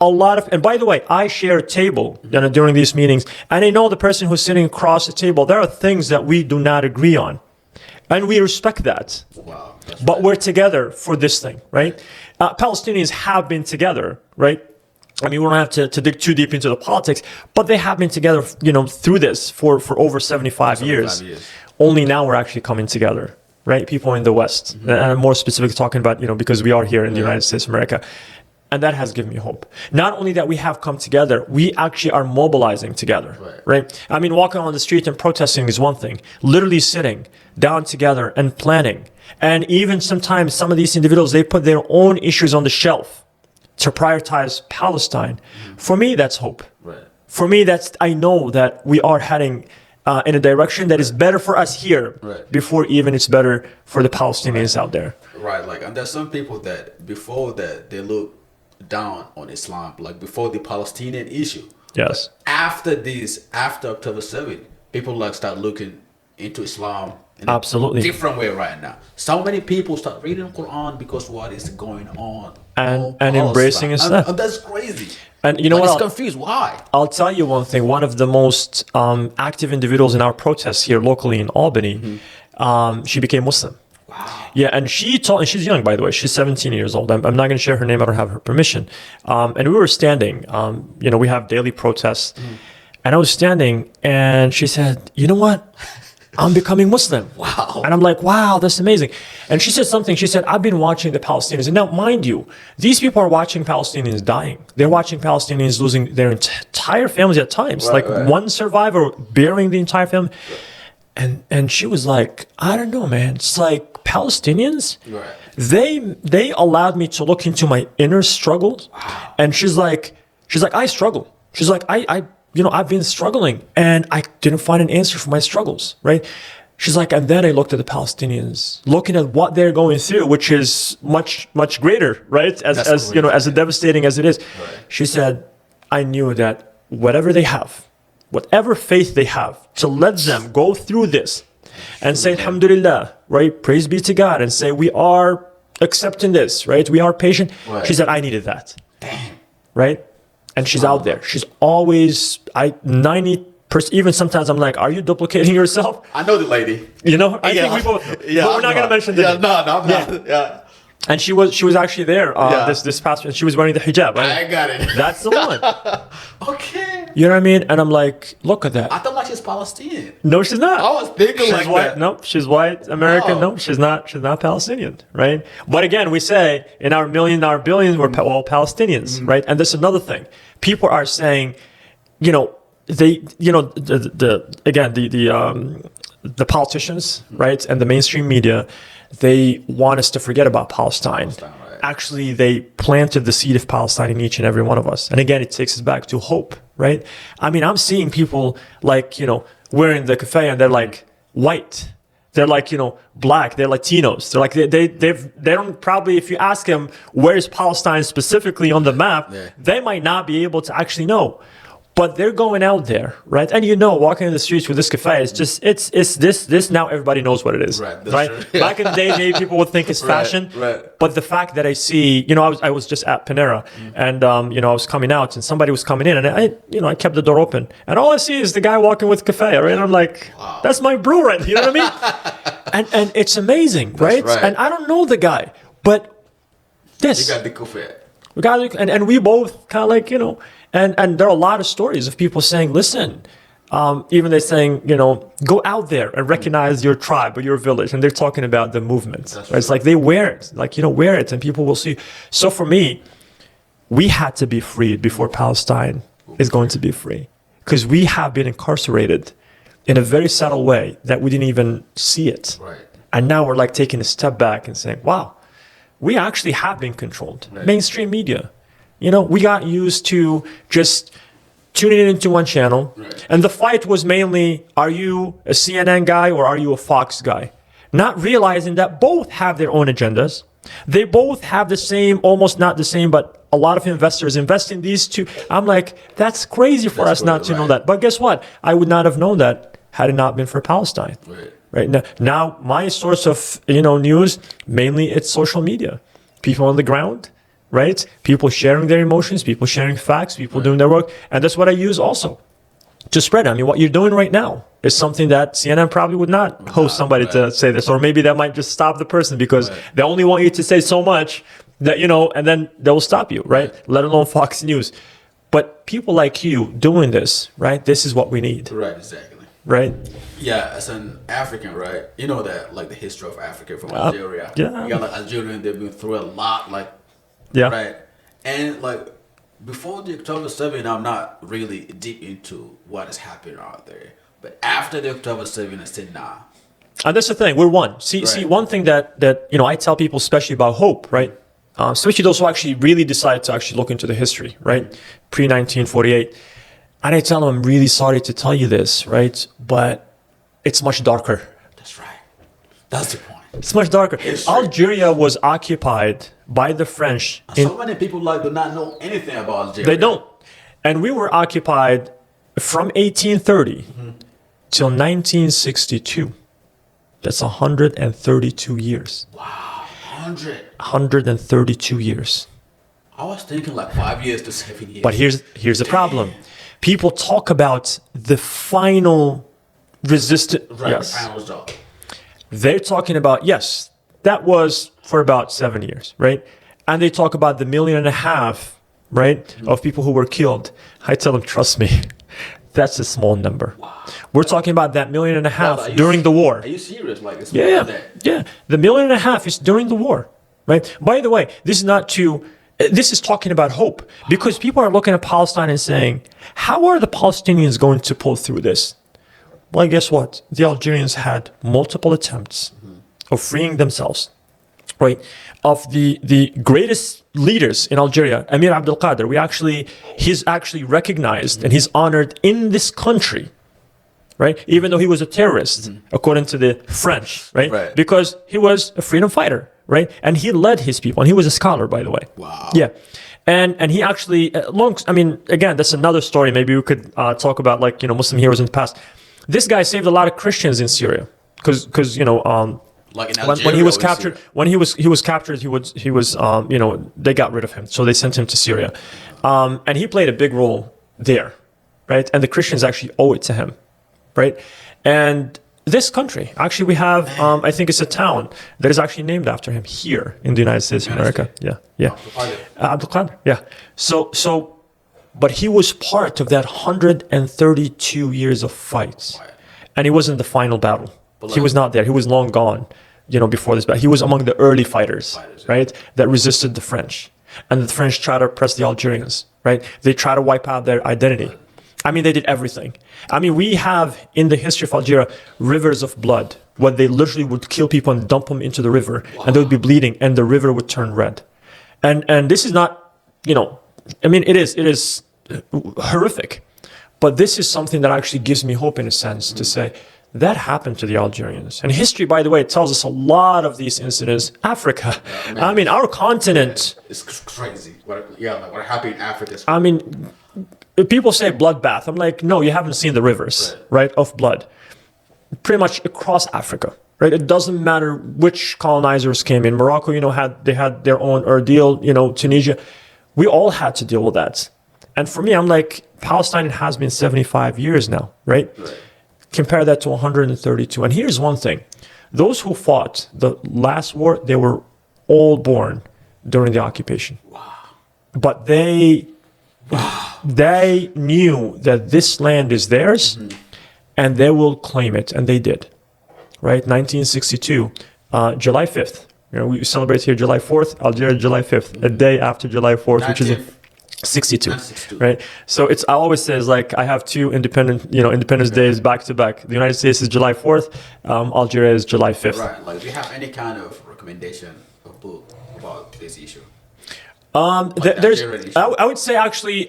a lot of, and by the way, I share a table during these meetings, and I know the person who's sitting across the table, there are things that we do not agree on. And we respect that. Wow, but we're together for this thing, right? Palestinians have been together, right? I mean, we don't have to dig too deep into the politics, but they have been together, through this for over 75 years. Only now we're actually coming together, right? People in the West. And I'm more specifically talking about, because we are here in the United States of America. And that has given me hope. Not only that we have come together, we actually are mobilizing together, right? I mean, walking on the street and protesting is one thing. Literally sitting down together and planning. And even sometimes some of these individuals, they put their own issues on the shelf to prioritize Palestine. For me, that's hope. For me, I know that we are heading in a direction that is better for us here before even it's better for the Palestinians out there. Right, and there's some people that before that they look down on Islam, like before the Palestinian issue. Yes. But after October 7, people start looking into Islam in a different way right now. So many people start reading the Quran because what is going on and embracing Islam. And that's crazy. And you know what? It's confused. Why? I'll tell you one thing. One of the most active individuals in our protests here locally in Albany, she became Muslim. Wow. Yeah, and she's young, by the way. She's 17 years old. I'm not going to share her name. I don't have her permission. And we were standing. We have daily protests. And I was standing, and she said, "You know what? I'm becoming Muslim. Wow. And I'm like, wow, that's amazing. And she said something. She said, I've been watching the Palestinians. And now, mind you, these people are watching Palestinians dying. They're watching Palestinians losing their entire families at times. Right. One survivor burying the entire family. And she was like, I don't know, man. It's like Palestinians, they allowed me to look into my inner struggles. Wow. And she's like, I struggle. She's like, I've been struggling and I didn't find an answer for my struggles, right? She's like, and then I looked at the Palestinians, looking at what they're going through, which is much, much greater, right? As devastating as it is. Right. She said, I knew that whatever they have, whatever faith they have, to let them go through this and say, Alhamdulillah, right? Praise be to God, and say, we are accepting this, right? We are patient. Right. She said, I needed that. Damn. Right? And she's out there. She's always 90%. Even sometimes I'm like, are you duplicating yourself? I know the lady. You know, I think we both know. Yeah, but we're not going to mention the name. No, I'm not. Yeah. And she was actually there this past, and she was wearing the hijab. Right? I got it. That's the one. Okay. You know what I mean? And I'm like, look at that. I thought like she's Palestinian. No, she's not. I was thinking She's like white. that. No, she's white American. Oh. No, she's not. She's not Palestinian, right? But again, we say in our million, our billion, we're all Palestinians, right? And that's another thing. People are saying, the politicians, right, and the mainstream media, they want us to forget about Palestine. Right. Actually, they planted the seed of Palestine in each and every one of us. And again, it takes us back to hope, right? I mean, I'm seeing people like, wearing the keffiyeh and they're like white. They're like, black. They're Latinos. They're like, they don't probably, if you ask them, where's Palestine specifically on the map, they might not be able to actually know. But they're going out there, right? And walking in the streets with this keffiyeh, it's this now everybody knows what it is, right? True. Back in the day, maybe people would think it's fashion, right. But the fact that I see, I was just at Panera, and I was coming out, and somebody was coming in, and I kept the door open, and all I see is the guy walking with keffiyeh, right? And I'm like, wow. That's my bro, right? You know what I mean? and it's amazing, right? And I don't know the guy, but this. You got the keffiyeh. We got, and we both kind of like, and there are a lot of stories of people saying, listen, even they're saying, go out there and recognize your tribe or your village. And they're talking about the movement. Right? It's like they wear it, wear it and people will see. So for me, we had to be freed before Palestine is going to be free, because we have been incarcerated in a very subtle way that we didn't even see it. Right. And now we're like taking a step back and saying, wow, we actually have been controlled. Right. Mainstream media. We got used to just tuning it into one channel. Right. And the fight was mainly, are you a CNN guy or are you a Fox guy? Not realizing that both have their own agendas. They both have the same, almost not the same, but a lot of investors invest in these two. I'm like, that's crazy for us not to know that. But guess what? I would not have known that had it not been for Palestine. Right now, my source of news, mainly it's social media, people on the ground, right? People sharing their emotions, people sharing facts, people doing their work, and that's what I use also to spread. I mean, what you're doing right now is something that CNN probably would not host somebody to say this, or maybe that might just stop the person because they only want you to say so much that and then they'll stop you, right? Let alone Fox News. But people like you doing this, right? This is what we need. Right, exactly. Right. Yeah, as an African, right? You know that like the history of Africa from Algeria. Yeah. You got like Algerian, they've been through a lot, like right. And like before the October 7, I'm not really deep into what is happening out there. But after the October 7, I said nah. And that's the thing. We're one. See, one thing that I tell people, especially about hope, right? Especially those who actually really decide to actually look into the history, right? Pre-1948. And I tell them, I'm really sorry to tell you this, right? But it's much darker. That's right. That's the point. It's much darker. Algeria was occupied by the French. So many people do not know anything about Algeria. They don't. And we were occupied from 1830 till 1962. That's 132 years. Wow, 132 years. I was thinking like 5 years to 7 years. But here's the problem. People talk about the final resistance. Right, yes. final result. They're talking about, yes, that was for about 7 years, right? And they talk about the 1.5 million, right, of people who were killed. I tell them, trust me, That's a small number. Wow. We're talking about that 1.5 million during the war. Are you serious? Like, it's more than that. Yeah. The 1.5 million is during the war, right? By the way, this is talking about hope, because people are looking at Palestine and saying, how are the Palestinians going to pull through this? Well, guess what? The Algerians had multiple attempts of freeing themselves, right? Of the greatest leaders in Algeria, Emir Abdel Qadir, he's actually recognized and he's honored in this country, right? Even though he was a terrorist, according to the French, right? Because he was a freedom fighter, right? And he led his people, and he was a scholar, by the way. Wow. Yeah. And he actually, again, that's another story. Maybe we could talk about, like, Muslim heroes in the past. This guy saved a lot of Christians in Syria, because like in when he was captured, they got rid of him, so they sent him to Syria, and he played a big role there, right? And the Christians actually owe it to him, right? And this country, actually, we have, I think it's a town that is actually named after him here in the United States of America. Yeah. Abdul Qadir. Yeah. So, but he was part of that 132 years of fights, and he wasn't the final battle. He was not there. He was long gone, before this battle. He was among the early fighters, right, that resisted the French. And the French tried to oppress the Algerians, right? They tried to wipe out their identity. They did everything. We have in the history of Algeria rivers of blood, where they literally would kill people and dump them into the river, and they would be bleeding, and the river would turn red. And this is not, it is horrific, but this is something that actually gives me hope, in a sense, to say that happened to the Algerians. And history, by the way, tells us a lot of these incidents. Africa, our continent. It's crazy. What happened in Africa? People say bloodbath. I'm like, no, you haven't seen the rivers, right, of blood. Pretty much across Africa, right? It doesn't matter which colonizers came in. Morocco, they had their own ordeal. Tunisia, we all had to deal with that. And for me, I'm like, Palestine has been 75 years now, right? Compare that to 132. And here's one thing: those who fought the last war, they were all born during the occupation. Wow. But they knew that this land is theirs, and they will claim it, and they did. Right? 1962, July 5th. We celebrate here July 4th, Algeria July 5th, a day after July 4th, which is 62, right? So I always say, like, I have two Independence Days back to back. The United States is July 4th, Algeria is July 5th. Right. Like, do you have any kind of recommendation of book about this issue? I would say, actually,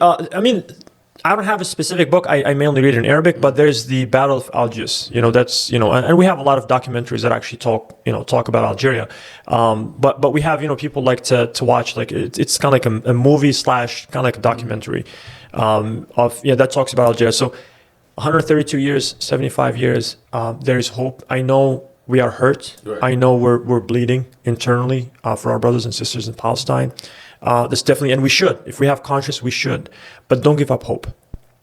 I don't have a specific book. I mainly read in Arabic, but there's the Battle of Algiers. And we have a lot of documentaries that actually talk about Algeria. But we have, people like to watch, like, it's kind of like a movie / kind of like a documentary that talks about Algeria. So 132 years, 75 years, there is hope. I know we are hurt. Right. I know we're bleeding internally for our brothers and sisters in Palestine. That's definitely, and we should. If we have conscience, we should. But don't give up hope.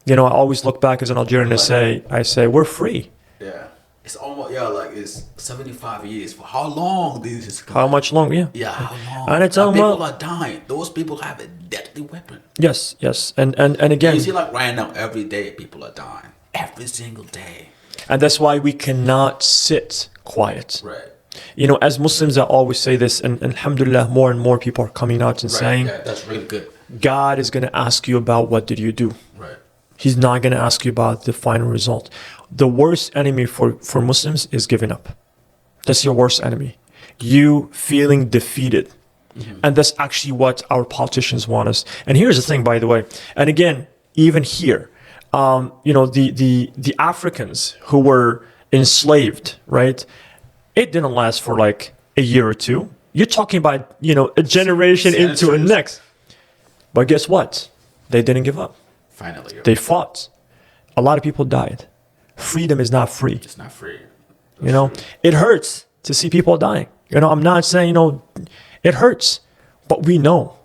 I always look back as an Algerian and I say, we're free. Yeah. It's almost, it's 75 years. For how long this is going? How much longer? Yeah. Yeah, how long? And it's people are dying. Those people have a deadly weapon. Yes. And again. You see, like, right now, every day people are dying. Every single day. And that's why we cannot sit quiet. Right. As Muslims, I always say this, and alhamdulillah, more and more people are coming out and saying, that's really good. God is going to ask you about what did you do. Right. He's not going to ask you about the final result. The worst enemy for Muslims is giving up. That's your worst enemy. You feeling defeated. Mm-hmm. And that's actually what our politicians want us. And here's the thing, by the way, and again, even here, the Africans who were enslaved, right? It didn't last for like a year or two. You're talking about, a generation into a next. But guess what? They didn't give up. Finally. They fought. A lot of people died. Freedom is not free. It's not free. It hurts to see people dying. I'm not saying, it hurts. But we know.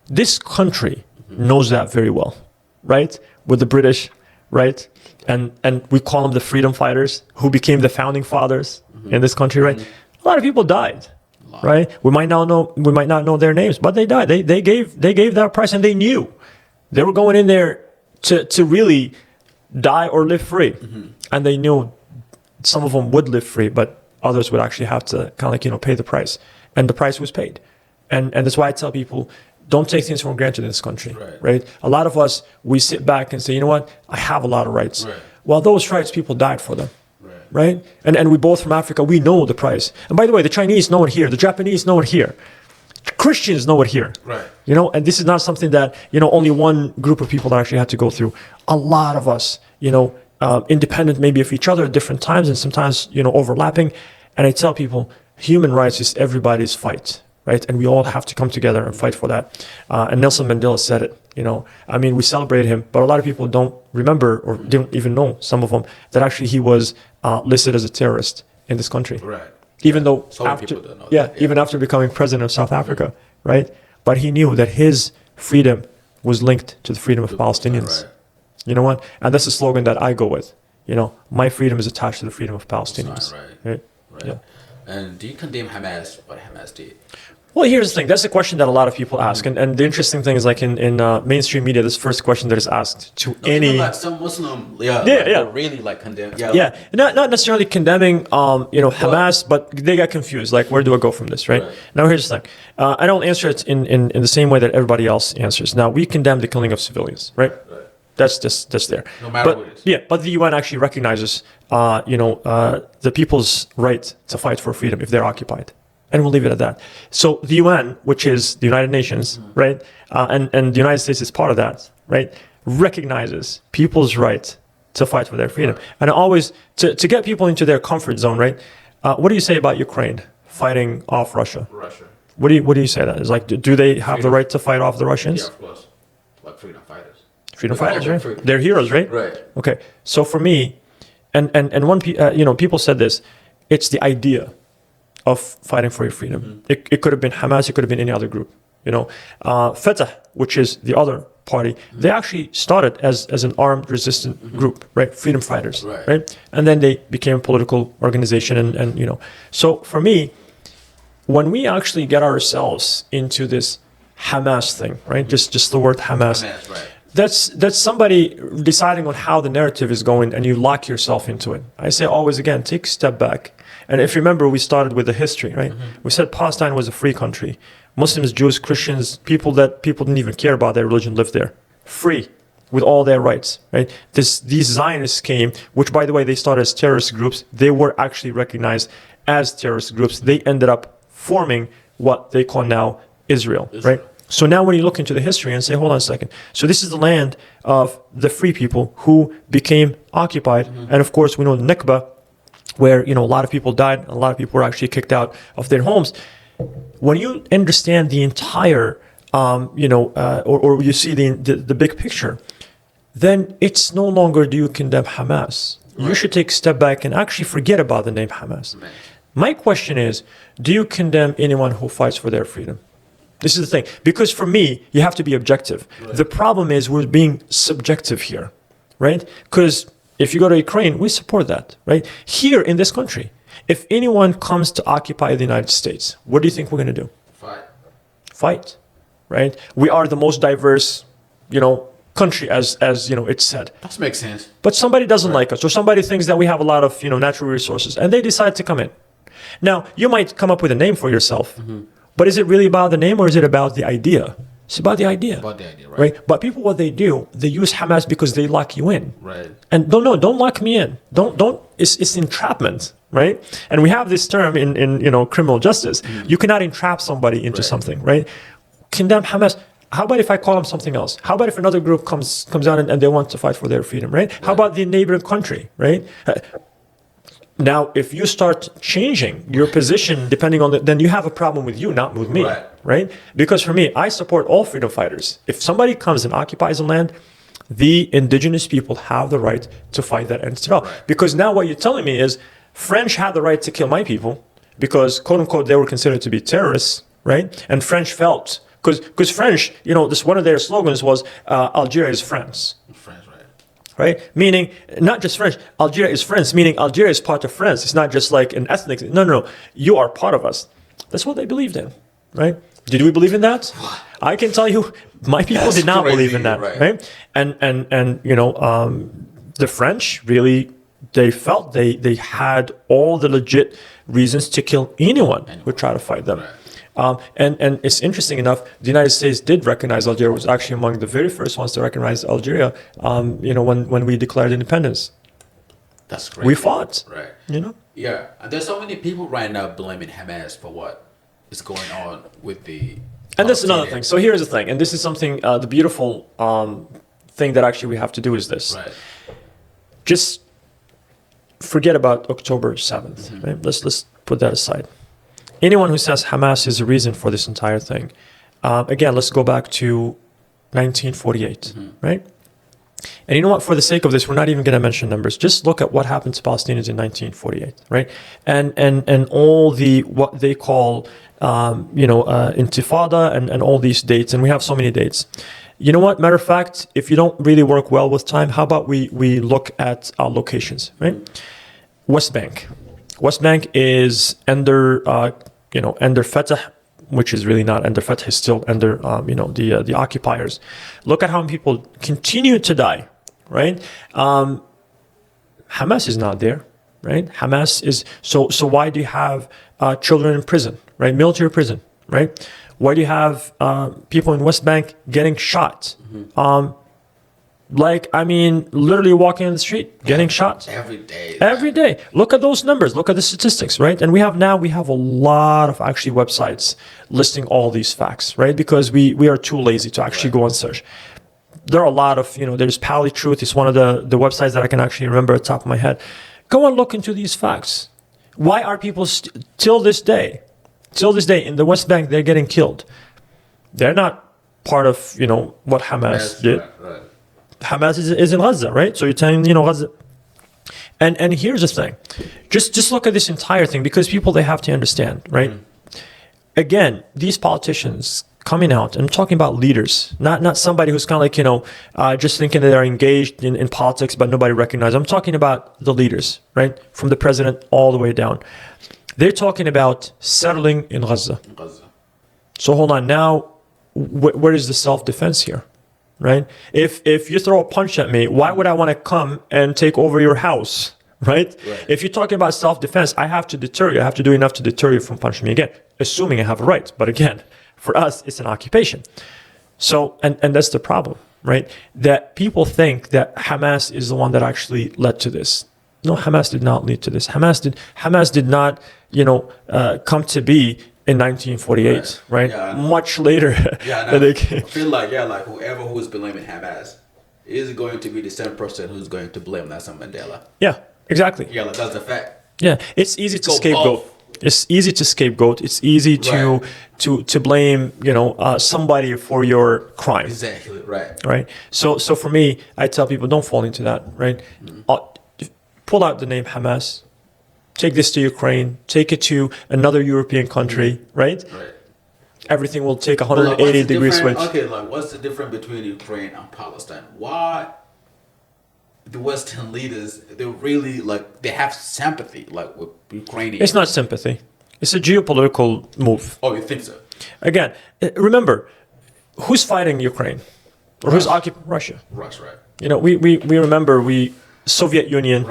This country knows that very well, right? With the British, right? And we call them the freedom fighters who became the founding fathers in this country, right? A lot of people died, right? We might not know their names, but they died. They gave that price, and they knew they were going in there to really die or live free. And they knew some of them would live free, but others would actually have to kind of like, pay the price. And the price was paid. And that's why I tell people, don't take things for granted in this country, right? A lot of us, we sit back and say, you know what? I have a lot of rights. Well, those rights, people died for them, right? And we both from Africa, we know the price. And by the way, the Chinese know it here. The Japanese know it here. Christians know it here, and this is not something that, only one group of people that actually had to go through. A lot of us, independent maybe of each other at different times and sometimes, overlapping. And I tell people, human rights is everybody's fight, right? And we all have to come together and fight for that. And Nelson Mandela said it, we celebrate him, but a lot of people don't remember or didn't even know, some of them, that actually he was listed as a terrorist in this country. Even though even after becoming president of South Africa, right? But he knew that his freedom was linked to the freedom of Palestinians. You know what? And that's the slogan that I go with. My freedom is attached to the freedom of Palestinians. Right. Yeah. And do you condemn Hamas, what Hamas did? Well, here's the thing. That's the question that a lot of people ask. And the interesting thing is, like in mainstream media, this first question that is asked to any... Like some Muslim, really like condemn. Not necessarily condemning, Hamas, but they got confused. Like, where do I go from this, right? Now, here's the thing. I don't answer it in the same way that everybody else answers. Now, we condemn the killing of civilians, right? That's there. No matter what it is. Yeah, but the UN actually recognizes, the people's right to fight for freedom if they're occupied. And we'll leave it at that. So the UN, which is the United Nations, right, and the United States is part of that, right, recognizes people's right to fight for their freedom. And always, to get people into their comfort zone, right, what do you say about Ukraine fighting off Russia? What do you say that? It's like, do they have the right to fight off the Russians? Yeah, of course. Like freedom fighters. Freedom fighters, right? They're heroes, right? Okay. So for me, and one, people said this, it's the idea of fighting for your freedom. It could have been Hamas, it could have been any other group. Fatah, which is the other party, they actually started as an armed resistant group, right? Freedom fighters, right? And then they became a political organization and. So for me, when we actually get ourselves into this Hamas thing, right? Just the word Hamas. That's somebody deciding on how the narrative is going and you lock yourself into it. I say always again, take a step back. And if you remember, we started with the history, right? We said Palestine was a free country. Muslims, Jews, Christians, people didn't even care about their religion lived there. Free, with all their rights, right? These Zionists came, which by the way, they started as terrorist groups. They were actually recognized as terrorist groups. They ended up forming what they call now Israel. Right? So now when you look into the history and say, hold on a second. So this is the land of the free people who became occupied. And of course, we know the Nakba, where a lot of people died, a lot of people were actually kicked out of their homes. When you understand the entire, or you see the big picture, then it's no longer do you condemn Hamas. You should take a step back and actually forget about the name Hamas. My question is, do you condemn anyone who fights for their freedom? This is the thing. Because for me, you have to be objective. The problem is we're being subjective here, right? Because if you go to Ukraine, we support that, right? Here in this country, if anyone comes to occupy the United States, what do you think we're going to do? Fight, right? We are the most diverse, country as it's said. That makes sense. But somebody doesn't like us, or somebody thinks that we have a lot of, natural resources, and they decide to come in. Now, you might come up with a name for yourself, but is it really about the name or is it about the idea? It's about the idea. Right? But people, what they do, they use Hamas because they lock you in. Right. And don't lock me in. Don't. It's entrapment, right? And we have this term in criminal justice. You cannot entrap somebody into something, right? Condemn Hamas. How about if I call them something else? How about if another group comes out and they want to fight for their freedom, right? How about the neighboring country, right? Now, if you start changing your position depending on then you have a problem with you, not with me, right? Because for me, I support all freedom fighters. If somebody comes and occupies a land, the indigenous people have the right to fight that entity out. Because now what you're telling me is French had the right to kill my people because, quote unquote, they were considered to be terrorists, right? And French felt, because French, this one of their slogans was Algeria is France. Right? Meaning, not just French, Algeria is France, meaning Algeria is part of France. It's not just like an ethnic, no. You are part of us. That's what they believed in, right? Did we believe in that? I can tell you, my people did not believe in that, right? And the French really, they felt they had all the legit reasons to kill anyone who would try to fight them. And it's interesting enough, the United States did recognize Algeria, was actually among the very first ones to recognize Algeria, when we declared independence. That's great. We fought. Right. Yeah, and there's so many people right now blaming Hamas for what is going on with the. And that's another thing. So here's the thing, and this is something, the beautiful thing that actually we have to do is this. Right. Just forget about October 7th. Right? Let's put that aside. Anyone who says Hamas is the reason for this entire thing, again, let's go back to 1948, right? And you know what? For the sake of this, we're not even going to mention numbers. Just look at what happened to Palestinians in 1948, right? And all the what they call, Intifada and all these dates, and we have so many dates. You know what? Matter of fact, if you don't really work well with time, how about we look at our locations, right? West Bank. West Bank is under, under Fatah, which is really not under Fatah, is still under, the occupiers. Look at how many people continue to die, right? Hamas is not there, right? Hamas is, so why do you have children in prison, right? Military prison, right? Why do you have people in West Bank getting shot? Literally walking in the street, getting shot. Every day. Every day. Look at those numbers. Look at the statistics, right? And we have a lot of actually websites listing all these facts, right? Because we are too lazy to actually go and search. There are a lot of, there's Pali Truth. It's one of the websites that I can actually remember at the top of my head. Go and look into these facts. Why are people till this day, in the West Bank, they're getting killed? They're not part of, what Hamas did. Right. Hamas is in Gaza, right? So you're telling, Gaza. And here's the thing. Just look at this entire thing, because people, they have to understand, right? Again, these politicians coming out, and I'm talking about leaders, not somebody who's kind of like, just thinking that they're engaged in politics, but nobody recognizes. I'm talking about the leaders, right? From the president all the way down. They're talking about settling in Gaza. So hold on, now, where is the self-defense here? Right? If you throw a punch at me, why would I want to come and take over your house? Right? If you're talking about self-defense, I have to deter you. I have to do enough to deter you from punching me again, assuming I have a right. But again, for us, it's an occupation. So, and that's the problem, right? That people think that Hamas is the one that actually led to this. No, Hamas did not lead to this. Hamas did not, come to be in 1948, right? Yeah, much later. I feel like, whoever who's blaming Hamas is going to be the same person who's going to blame Nelson Mandela. Yeah, exactly. Yeah, that's a fact. Yeah, it's easy to Go scapegoat. off. It's easy to scapegoat. It's easy to blame, somebody for your crime. Exactly, right. Right. So for me, I tell people, don't fall into that. Right. Pull out the name Hamas. Take this to Ukraine. Take it to another European country. Right. Everything will take 180 degrees switch. Okay, what's the difference between Ukraine and Palestine? Why the Western leaders, they really they have sympathy with Ukrainians? It's not sympathy. It's a geopolitical move. Oh, you think so? Again, remember, who's fighting Ukraine? Or who's occupying Russia? Russia, We right. remember Soviet Union.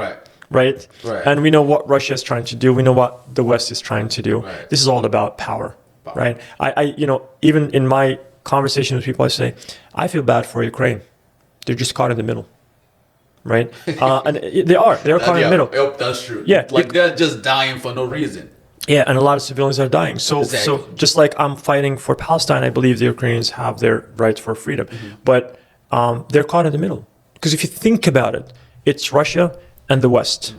Right? And we know what Russia is trying to do. We know what the West is trying to do. Right. This is all about power. Right? I even in my conversation with people, I say, I feel bad for Ukraine. They're just caught in the middle. Right? And they're caught in the middle. Yep, that's true. Yeah. They're just dying for no reason. Yeah, and a lot of civilians are dying. So just like I'm fighting for Palestine, I believe the Ukrainians have their right for freedom. But they're caught in the middle. Because if you think about it, it's Russia and the West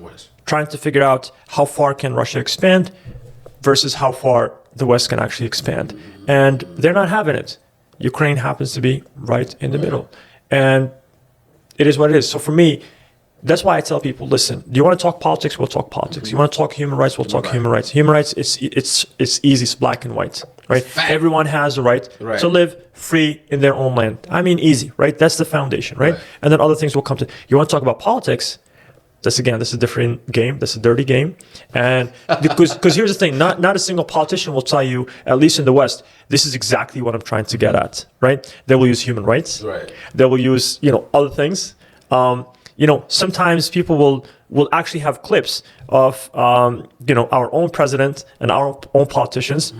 trying to figure out how far can Russia expand versus how far the West can actually expand. And they're not having it. Ukraine happens to be right in the middle. And it is what it is. So for me, that's why I tell people, listen, do you want to talk politics? We'll talk politics. You want to talk human rights? We'll talk human rights. Human rights, it's easy. It's black and white, right? Everyone has the right to live free in their own land. I mean, easy, right? That's the foundation, right? And then other things will come to. You want to talk about politics? That's a different game. That's a dirty game. And because here's the thing, not a single politician will tell you, at least in the West, this is exactly what I'm trying to get at, right? They will use human rights. Right. They will use, other things. sometimes people will actually have clips of our own president and our own politicians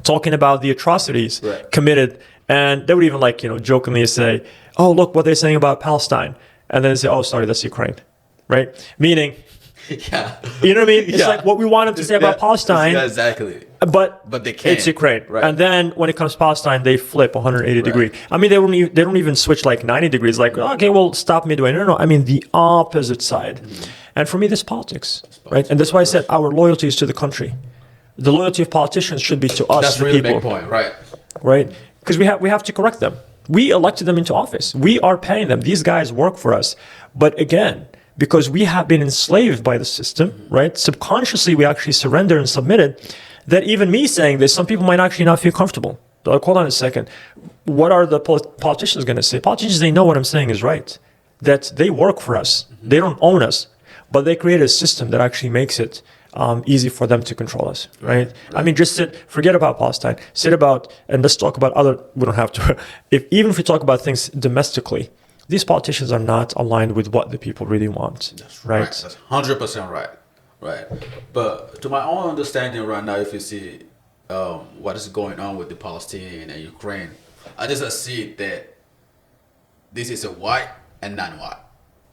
talking about the atrocities committed, and they would even jokingly say, "Oh, look what they're saying about Palestine," and then they say, "Oh, sorry, that's Ukraine," right? Meaning, Yeah. you know what I mean? It's like what we want them to say about Palestine. Yeah, exactly. But they can't. It's Ukraine, Right. and then when it comes to Palestine, they flip 180 degree. I mean, they don't even switch like 90 degrees. Like, okay, well, stop midway. No. I mean, the opposite side. And for me, this politics, right? And that's why I said our loyalty is to the country. The loyalty of politicians should be to us, That's the really people, big point, right? right? Because we have to correct them. We elected them into office. We are paying them. These guys work for us. But again, because we have been enslaved by the system, right? Subconsciously, we actually surrendered and submitted. That even me saying this, some people might actually not feel comfortable. Like, hold on a second. What are the politicians going to say? Politicians, they know what I'm saying is right. That they work for us. They don't own us. But they create a system that actually makes it easy for them to control us, right? I mean, just forget about Palestine. And let's talk about we don't have to. Even if we talk about things domestically, these politicians are not aligned with what the people really want. That's right. That's 100% right. Right. But to my own understanding right now, if you see what is going on with the Palestinian and Ukraine, I just see that this is a white and non-white.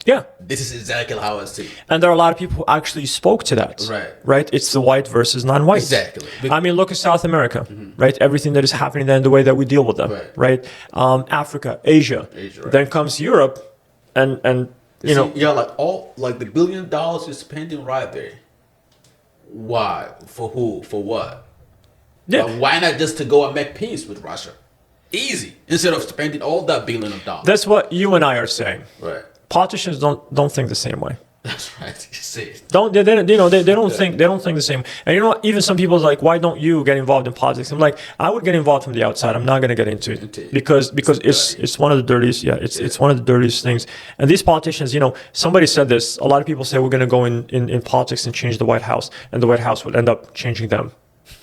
Yeah. This is exactly how I see it. And there are a lot of people who actually spoke to that. Right. Right? It's the white versus non-white. Exactly. I mean, look at South America, right? Everything that is happening there and the way that we deal with them, right? Africa, Asia. Right. Then comes Europe and you know. Yeah, like the $1 billion you're spending right there. Why? For who? For what? Yeah. Why not just to go and make peace with Russia? Easy. Instead of spending all that $1 billion. That's what you and I are saying. Right. Politicians don't think the same way. That's right. You see. They don't think the same. And you know what? Even some people are like, why don't you get involved in politics? I'm like, I would get involved from the outside. I'm not going to get into it because it's one of the dirtiest. Yeah, it's one of the dirtiest things. And these politicians, somebody said this. A lot of people say we're going to go in politics and change the White House, and the White House would end up changing them.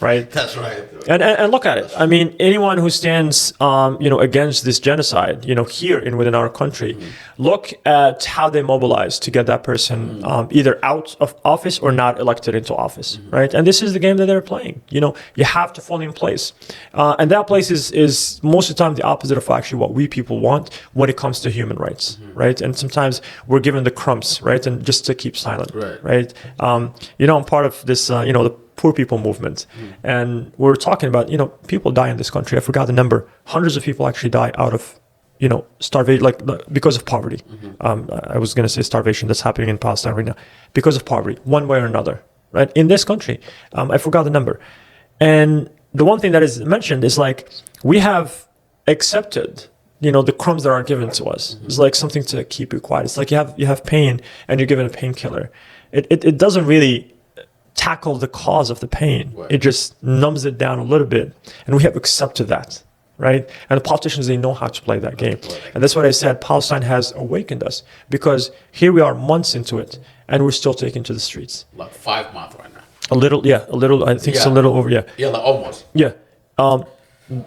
Right. That's right. And look at it. I mean, anyone who stands, against this genocide, here within our country, look at how they mobilize to get that person either out of office or not elected into office, right? And this is the game that they're playing. You have to fall in place, and that place is most of the time the opposite of actually what we people want when it comes to human rights, right? And sometimes we're given the crumbs, right, and just to keep silent, right? I'm part of this, the poor people movement, and we're talking about people die in this country. I forgot the number. Hundreds of people actually die out of starvation, because of poverty. I was going to say starvation that's happening in Palestine right now because of poverty, one way or another, right? In this country, I forgot the number. And the one thing that is mentioned is we have accepted the crumbs that are given to us. It's like something to keep you quiet. It's like you have pain and you're given a painkiller. It doesn't really tackle the cause of the pain. Right. It just numbs it down a little bit, and we have accepted that, right? And the politicians, they know how to play that game. And that's what I said. Palestine has awakened us, because here we are months into it, and we're still taken to the streets. Like 5 months right now. A little. I think it's a little over. Yeah, almost. Yeah.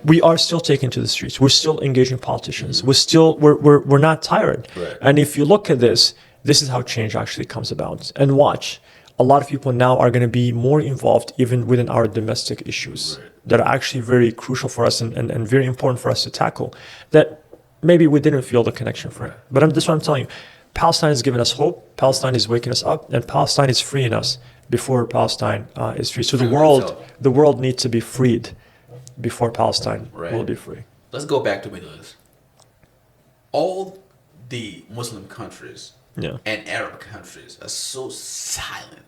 We are still taken to the streets. We're still engaging politicians. We're not tired. Right. And if you look at this is how change actually comes about. And watch. A lot of people now are going to be more involved even within our domestic issues that are actually very crucial for us and very important for us to tackle, that maybe we didn't feel the connection for it. But that's what I'm telling you. Palestine has given us hope. Palestine is waking us up, and Palestine is freeing us before Palestine is free. So the world needs to be freed before Palestine will be free. Let's go back to Middle East. All the Muslim countries and Arab countries are so silent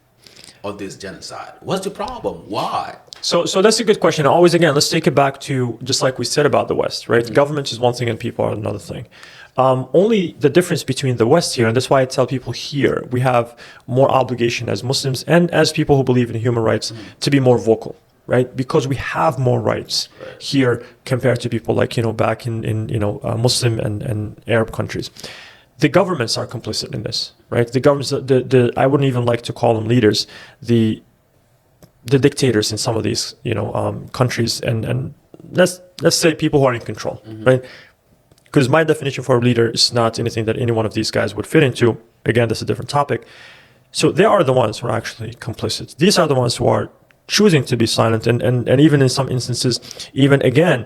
on this genocide. What's the problem? Why? So that's a good question. Always, again, let's take it back to just like we said about the West, right? Government is one thing and people are another thing. Only the difference between the West here, and that's why I tell people here, we have more obligation as Muslims and as people who believe in human rights to be more vocal, right? Because we have more rights here compared to people like, back in Muslim and Arab countries. The governments are complicit in this, right? The governments, I wouldn't even like to call them leaders, the dictators in some of these, countries, and let's say people who are in control, right? because my definition for a leader is not anything that any one of these guys would fit into. Again, that's a different topic. So they are the ones who are actually complicit. These are the ones who are choosing to be silent, and even in some instances, even again,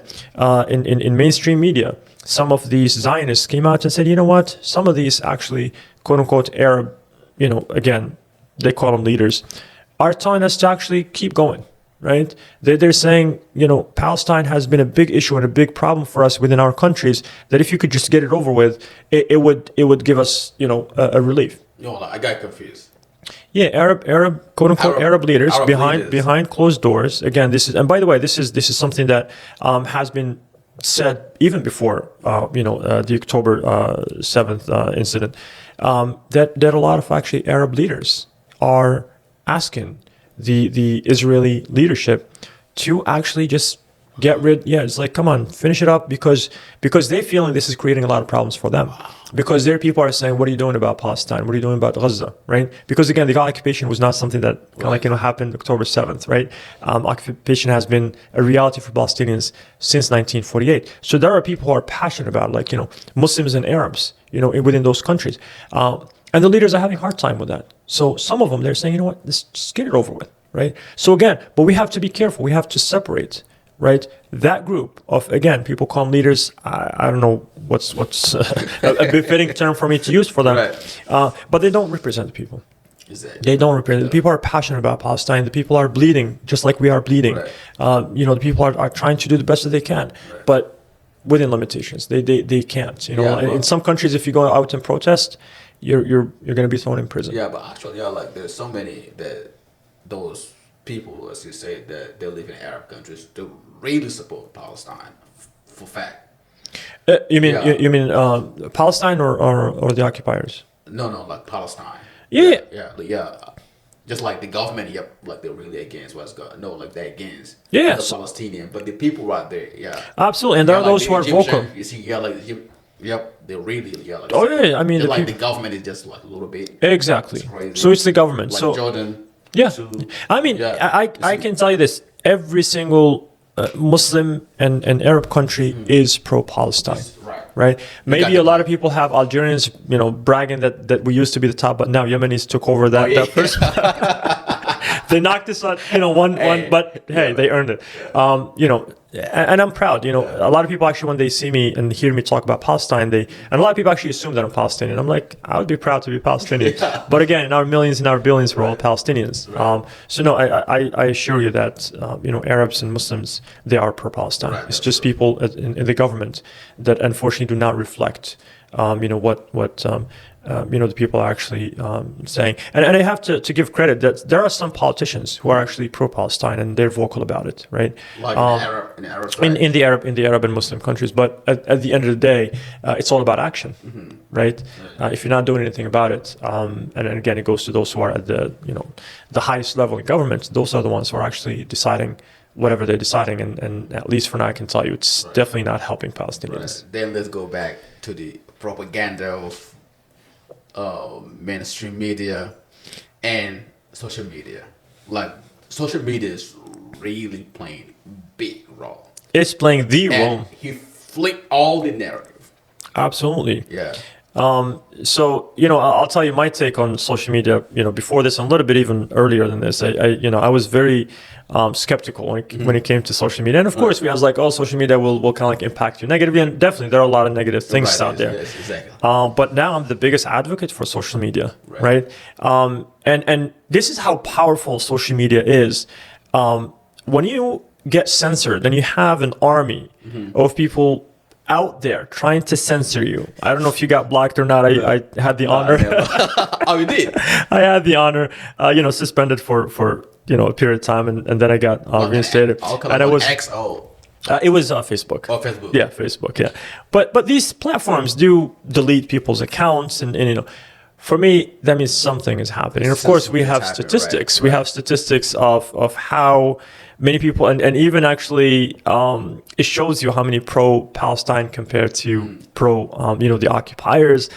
in mainstream media, some of these Zionists came out and said, you know what, some of these actually, quote unquote, Arab, again, they call them leaders, are telling us to actually keep going, right? They're saying, Palestine has been a big issue and a big problem for us within our countries, that if you could just get it over with, it would give us, a relief. I got confused. Yeah, Arab, quote unquote, Arab leaders Arab behind closed doors. Again, this is, and by the way, this is something that has been said even before, the October 7th incident, that a lot of actually Arab leaders are asking the Israeli leadership to actually just get rid. Yeah, it's like, come on, finish it up, because they're feeling this is creating a lot of problems for them. Because their people are saying, what are you doing about Palestine? What are you doing about Gaza, right? Because again, the occupation was not something that happened October 7th, right? Occupation has been a reality for Palestinians since 1948. So there are people who are passionate about, Muslims and Arabs, within those countries. And the leaders are having a hard time with that. So some of them, they're saying, you know what, just get it over with, right? So again, but we have to be careful. We have to separate, right, that group of, again, people call them leaders. I don't know what's a befitting term for me to use for them, right. But they don't represent the people. Exactly. They don't represent. The people are passionate about Palestine. The people are bleeding just like we are bleeding. Right. The people are trying to do the best that they can, right. but within limitations. They can't. In some countries, if you go out and protest, you're going to be thrown in prison. Yeah, but actually, there's so many that those people, as you say, that they live in Arab countries, they really support Palestine for fact. You mean Palestine or the occupiers? No, like Palestine. Yeah. Just like the government, like they're really against what's going. No, like they're against the Palestinian, but the people right there, absolutely, and there are those who are vocal. You see, they're really, like, I mean, the government is just like a little bit exactly. Crazy. So it's the government. Like so Jordan. Yeah, I can tell you this: every single Muslim and Arab country is pro-Palestine. Right? Maybe a lot of people have Algerians, bragging that we used to be the top, but now Yemenis took over that first. They knocked us on, one, but hey, they earned it. And I'm proud. A lot of people actually, when they see me and hear me talk about Palestine, and a lot of people actually assume that I'm Palestinian. I'm like, I would be proud to be Palestinian. But again, in our millions and our billions, we're all Palestinians. So no, I assure you that Arabs and Muslims, they are pro-Palestine. It's just people in the government that unfortunately do not reflect what the people are actually saying. And I have to give credit that there are some politicians who are actually pro-Palestine and they're vocal about it, right? Like in the Arab and Muslim countries. But at the end of the day, it's all about action, right? If you're not doing anything about it, and again, it goes to those who are at the highest level in government. Those are the ones who are actually deciding whatever they're deciding, and at least for now, I can tell you, it's definitely not helping Palestinians. Then let's go back to the propaganda of mainstream media and social media. Like, social media is really playing big role. It's playing the role. He flipped all the narrative. Absolutely. Yeah. So I'll tell you my take on social media. Before this, and a little bit even earlier than this, I was very skeptical when it came to social media. And of course, we was like, oh, social media will kind of like impact you negatively, and definitely there are a lot of negative things out there. Yes, exactly. But now I'm the biggest advocate for social media, right? And this is how powerful social media is. When you get censored, then you have an army of people out there trying to censor you. I don't know if you got blocked or not. I had the honor. Oh, you did? I had the honor, suspended for a period of time, and then I got reinstated. And it was XO. It was Facebook. Oh, Facebook. Yeah, Facebook. Yeah, but these platforms do delete people's accounts, and for me that means something is happening. And of course, we have statistics. Right. We have statistics of how many people, and even actually, it shows you how many pro-Palestine compared to the occupiers,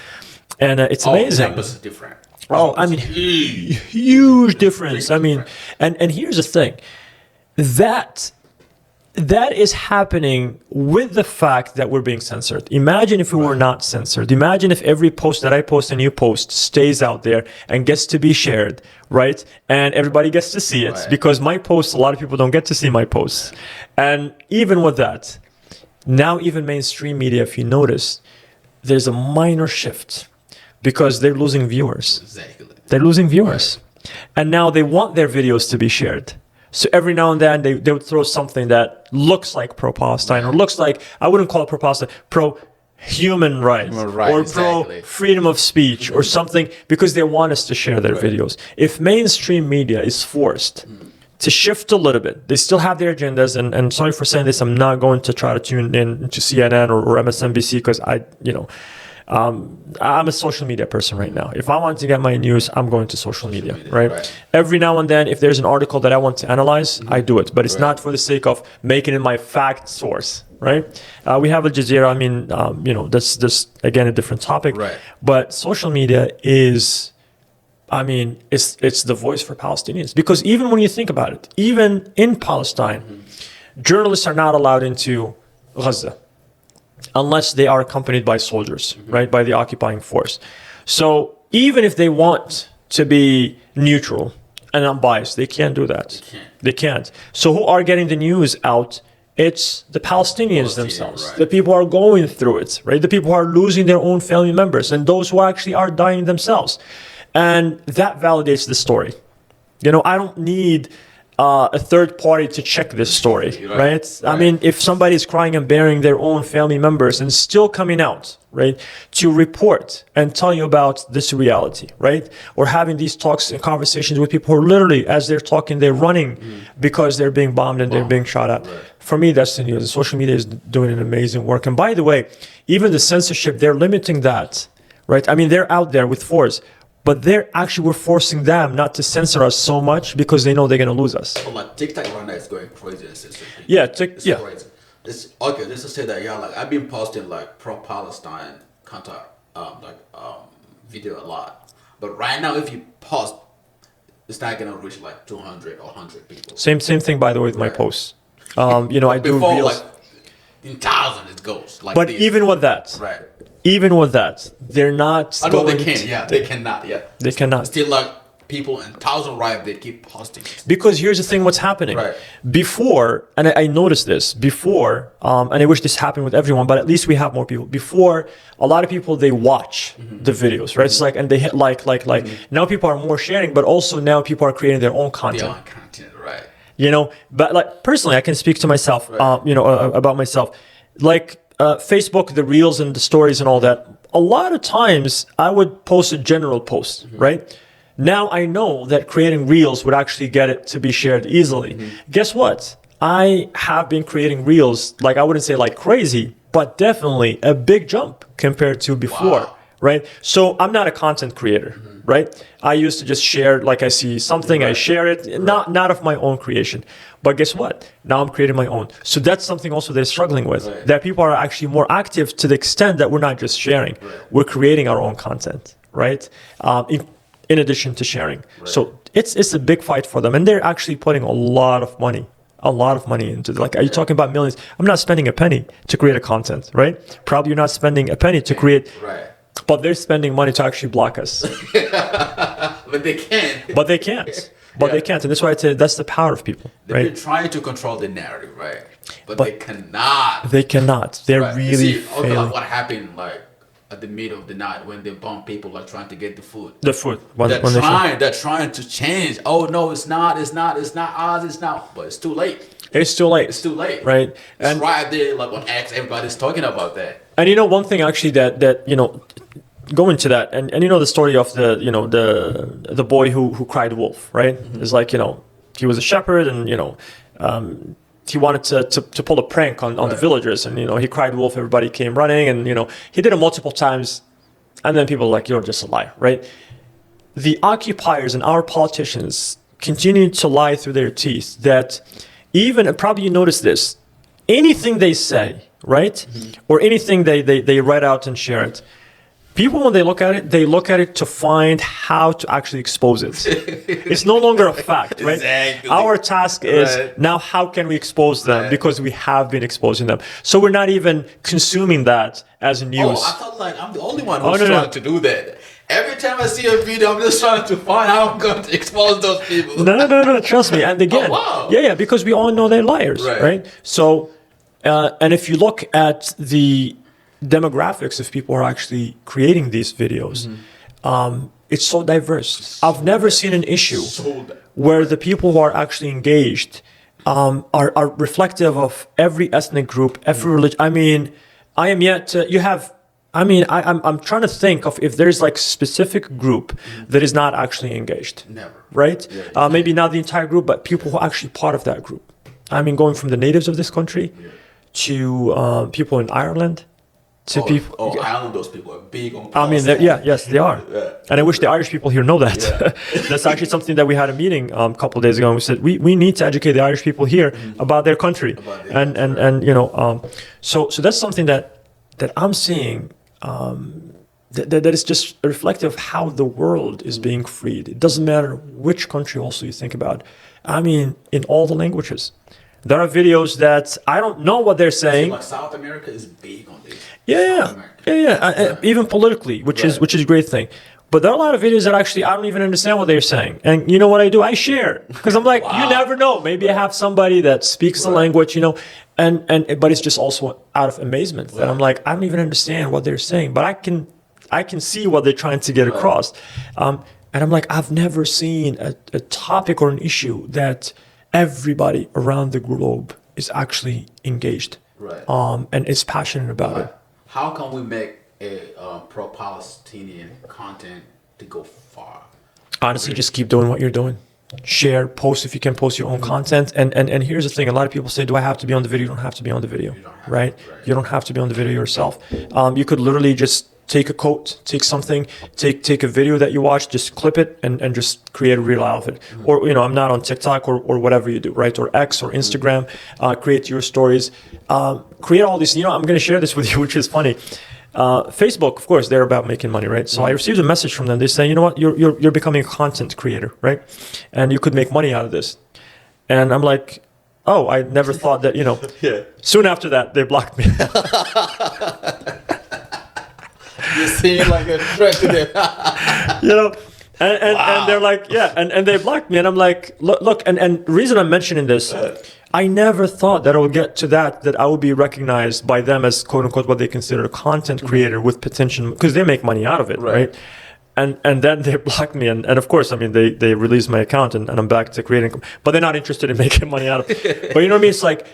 and it's amazing. Numbers are different. Oh, I mean, huge difference. I mean, and here's the thing, that that is happening with the fact that we're being censored. Imagine if we were not censored. Imagine if every post that I post and you post stays out there and gets to be shared, right? And everybody gets to see it, because my posts, a lot of people don't get to see my posts. And even with that, now even mainstream media, if you notice, there's a minor shift because they're losing viewers. Exactly. They're losing viewers. And now they want their videos to be shared. So every now and then they would throw something that looks like pro-Palestine, or looks like, I wouldn't call it pro-Palestine, pro-human rights, or pro-freedom of speech, or something, because they want us to share their videos. If mainstream media is forced to shift a little bit, they still have their agendas, and sorry for saying this, I'm not going to try to tune in to CNN or MSNBC, because I'm a social media person right now. If I want to get my news, I'm going to social media, right? Every now and then, if there's an article that I want to analyze, I do it. But it's not for the sake of making it my fact source, right? We have Al Jazeera. I mean, that's again a different topic. But social media is, I mean, it's the voice for Palestinians. Because even when you think about it, even in Palestine, journalists are not allowed into Gaza unless they are accompanied by soldiers, right, by the occupying force. So even if they want to be neutral and unbiased, they can't do that. They can't. So who are getting the news out? It's the Palestinians themselves. The people who are going through it, right? The people who are losing their own family members, and those who actually are dying themselves. And that validates the story. I don't need a third party to check this story, right? I mean, if somebody is crying and bearing their own family members and still coming out, right, to report and tell you about this reality, right? Or having these talks and conversations with people who are literally, as they're talking, they're running because they're being bombed and they're being shot at. For me, that's the news. And social media is doing an amazing work. And by the way, even the censorship, they're limiting that, right? I mean, they're out there with force, but we're forcing them not to censor us so much because they know they're going to lose us. Oh, like TikTok right now is going crazy and censoring people. Yeah, crazy. Okay, let's just say that, like, I've been posting like pro-Palestine content, video a lot. But right now, if you post, it's not going to reach like 200 or 100 people. Same thing, by the way, with my posts. I do before, reels. like, in thousands it goes. Like but this. even with that, they're not. I know they can. Yeah, they cannot. Yeah, they cannot. Still, like, people in thousands, right? They keep posting. Because here's the thing: what's happening before, and I noticed this before, and I wish this happened with everyone, but at least we have more people. Before, a lot of people, they watch the videos, right? It's like, and they hit like. Now people are more sharing, but also now people are creating their own content. Their own content, right? But like personally, I can speak to myself, about myself, like. Facebook, the reels and the stories and all that, a lot of times I would post a general post, right? Now I know that creating reels would actually get it to be shared easily. Guess what? I have been creating reels, like, I wouldn't say like crazy, but definitely a big jump compared to before, right? So I'm not a content creator, right? I used to just share, like, I see something, I share it, not of my own creation. But guess what? Now I'm creating my own. So that's something also they're struggling with, that people are actually more active to the extent that we're not just sharing. We're creating our own content, right? In addition to sharing. So it's a big fight for them. And they're actually putting a lot of money into it. Like, are you talking about millions? I'm not spending a penny to create a content, right? Probably you're not spending a penny to create, but they're spending money to actually block us. But they can't. But they can't. They can't. And that's why I say that's the power of people, right? They've been trying to control the narrative, right? But they cannot. They cannot. They're really failing. Like what happened, like, at the middle of the night when they bomb people, like, trying to get the food. They're trying to change. Oh, no, it's not ours, it's not. But it's too late. It's too late. Right? It's right there, like, on X, everybody's talking about that. And one thing actually that go into that, and the story of the boy who cried wolf, right? It's like, he was a shepherd, and he wanted to pull a prank on the villagers, and he cried wolf, everybody came running, and he did it multiple times, and then people were like, you're just a liar, right? The occupiers and our politicians continue to lie through their teeth that even, probably you notice this, anything they say, right? Or anything they write out and share it, People, when they look at it to find how to actually expose it. It's no longer a fact, right? Exactly. Our task is Right. now how can we expose them, Right. because we have been exposing them. So we're not even consuming that as news. Oh, I thought like I'm the only one Oh, who's no, no. trying to do that. Every time I see a video, I'm just trying to find how I'm going to expose those people. No, trust me. And again, Oh, wow. yeah, because we all know they're liars, Right. right? So, and if you look at the demographics of people who are actually creating these videos, it's so diverse. I've never seen an issue where the people who are actually engaged are reflective of every ethnic group, every religion. I mean, I am yet to, you have, I mean, I'm trying to think of if there's like specific group that is not actually engaged. Never. Right? Maybe not the entire group, but people who are actually part of that group. I mean, going from the natives of this country to people in Ireland, to people. Oh, Ireland, those people are big on. I mean, yes, they are. Yeah. And I wish the Irish people here know that. That's actually something that we had a meeting a couple of days ago, and we said we need to educate the Irish people here about their country, and you know, so that's something that I'm seeing. That is just reflective of how the world is being freed. It doesn't matter which country also you think about. I mean, in all the languages. There are videos that I don't know what they're saying. Like South America is big on this. Even politically, which is a great thing. But there are a lot of videos that actually I don't even understand what they're saying. And you know what I do? I share, because I'm like, you never know. Maybe I have somebody that speaks the language, you know, but it's just also out of amazement that I'm like, I don't even understand what they're saying, but I can see what they're trying to get across. And I'm like, I've never seen a topic or an issue that everybody around the globe is actually engaged, and is passionate about it. How can we make a pro-Palestinian content to go far? Honestly, just keep doing what you're doing. Share, post if you can, post your own content. And here's the thing: a lot of people say, "Do I have to be on the video?" You don't have to be on the video, right? You don't have to be on the video yourself. You could literally just take a quote, take something, take a video that you watch, just clip it and just create a reel out of it. Or, you know, I'm not on TikTok or whatever you do, right? Or X or Instagram, create your stories, create all these, you know, I'm going to share this with you, which is funny. Facebook, of course, they're about making money, right? So I received a message from them. They say, you know what, you're becoming a content creator, right? And you could make money out of this. And I'm like, oh, I never thought that, you know. Soon after that, they blocked me. You seem like a threat to them. You know, and they're like, and they blocked me, and I'm like, look, and the reason I'm mentioning this, I never thought that I would get to that I would be recognized by them as quote unquote what they consider a content creator with potential, because they make money out of it, right? And then they blocked me, and of course, I mean, they released my account, and I'm back to creating, but they're not interested in making money out of it. But you know what I mean? It's like,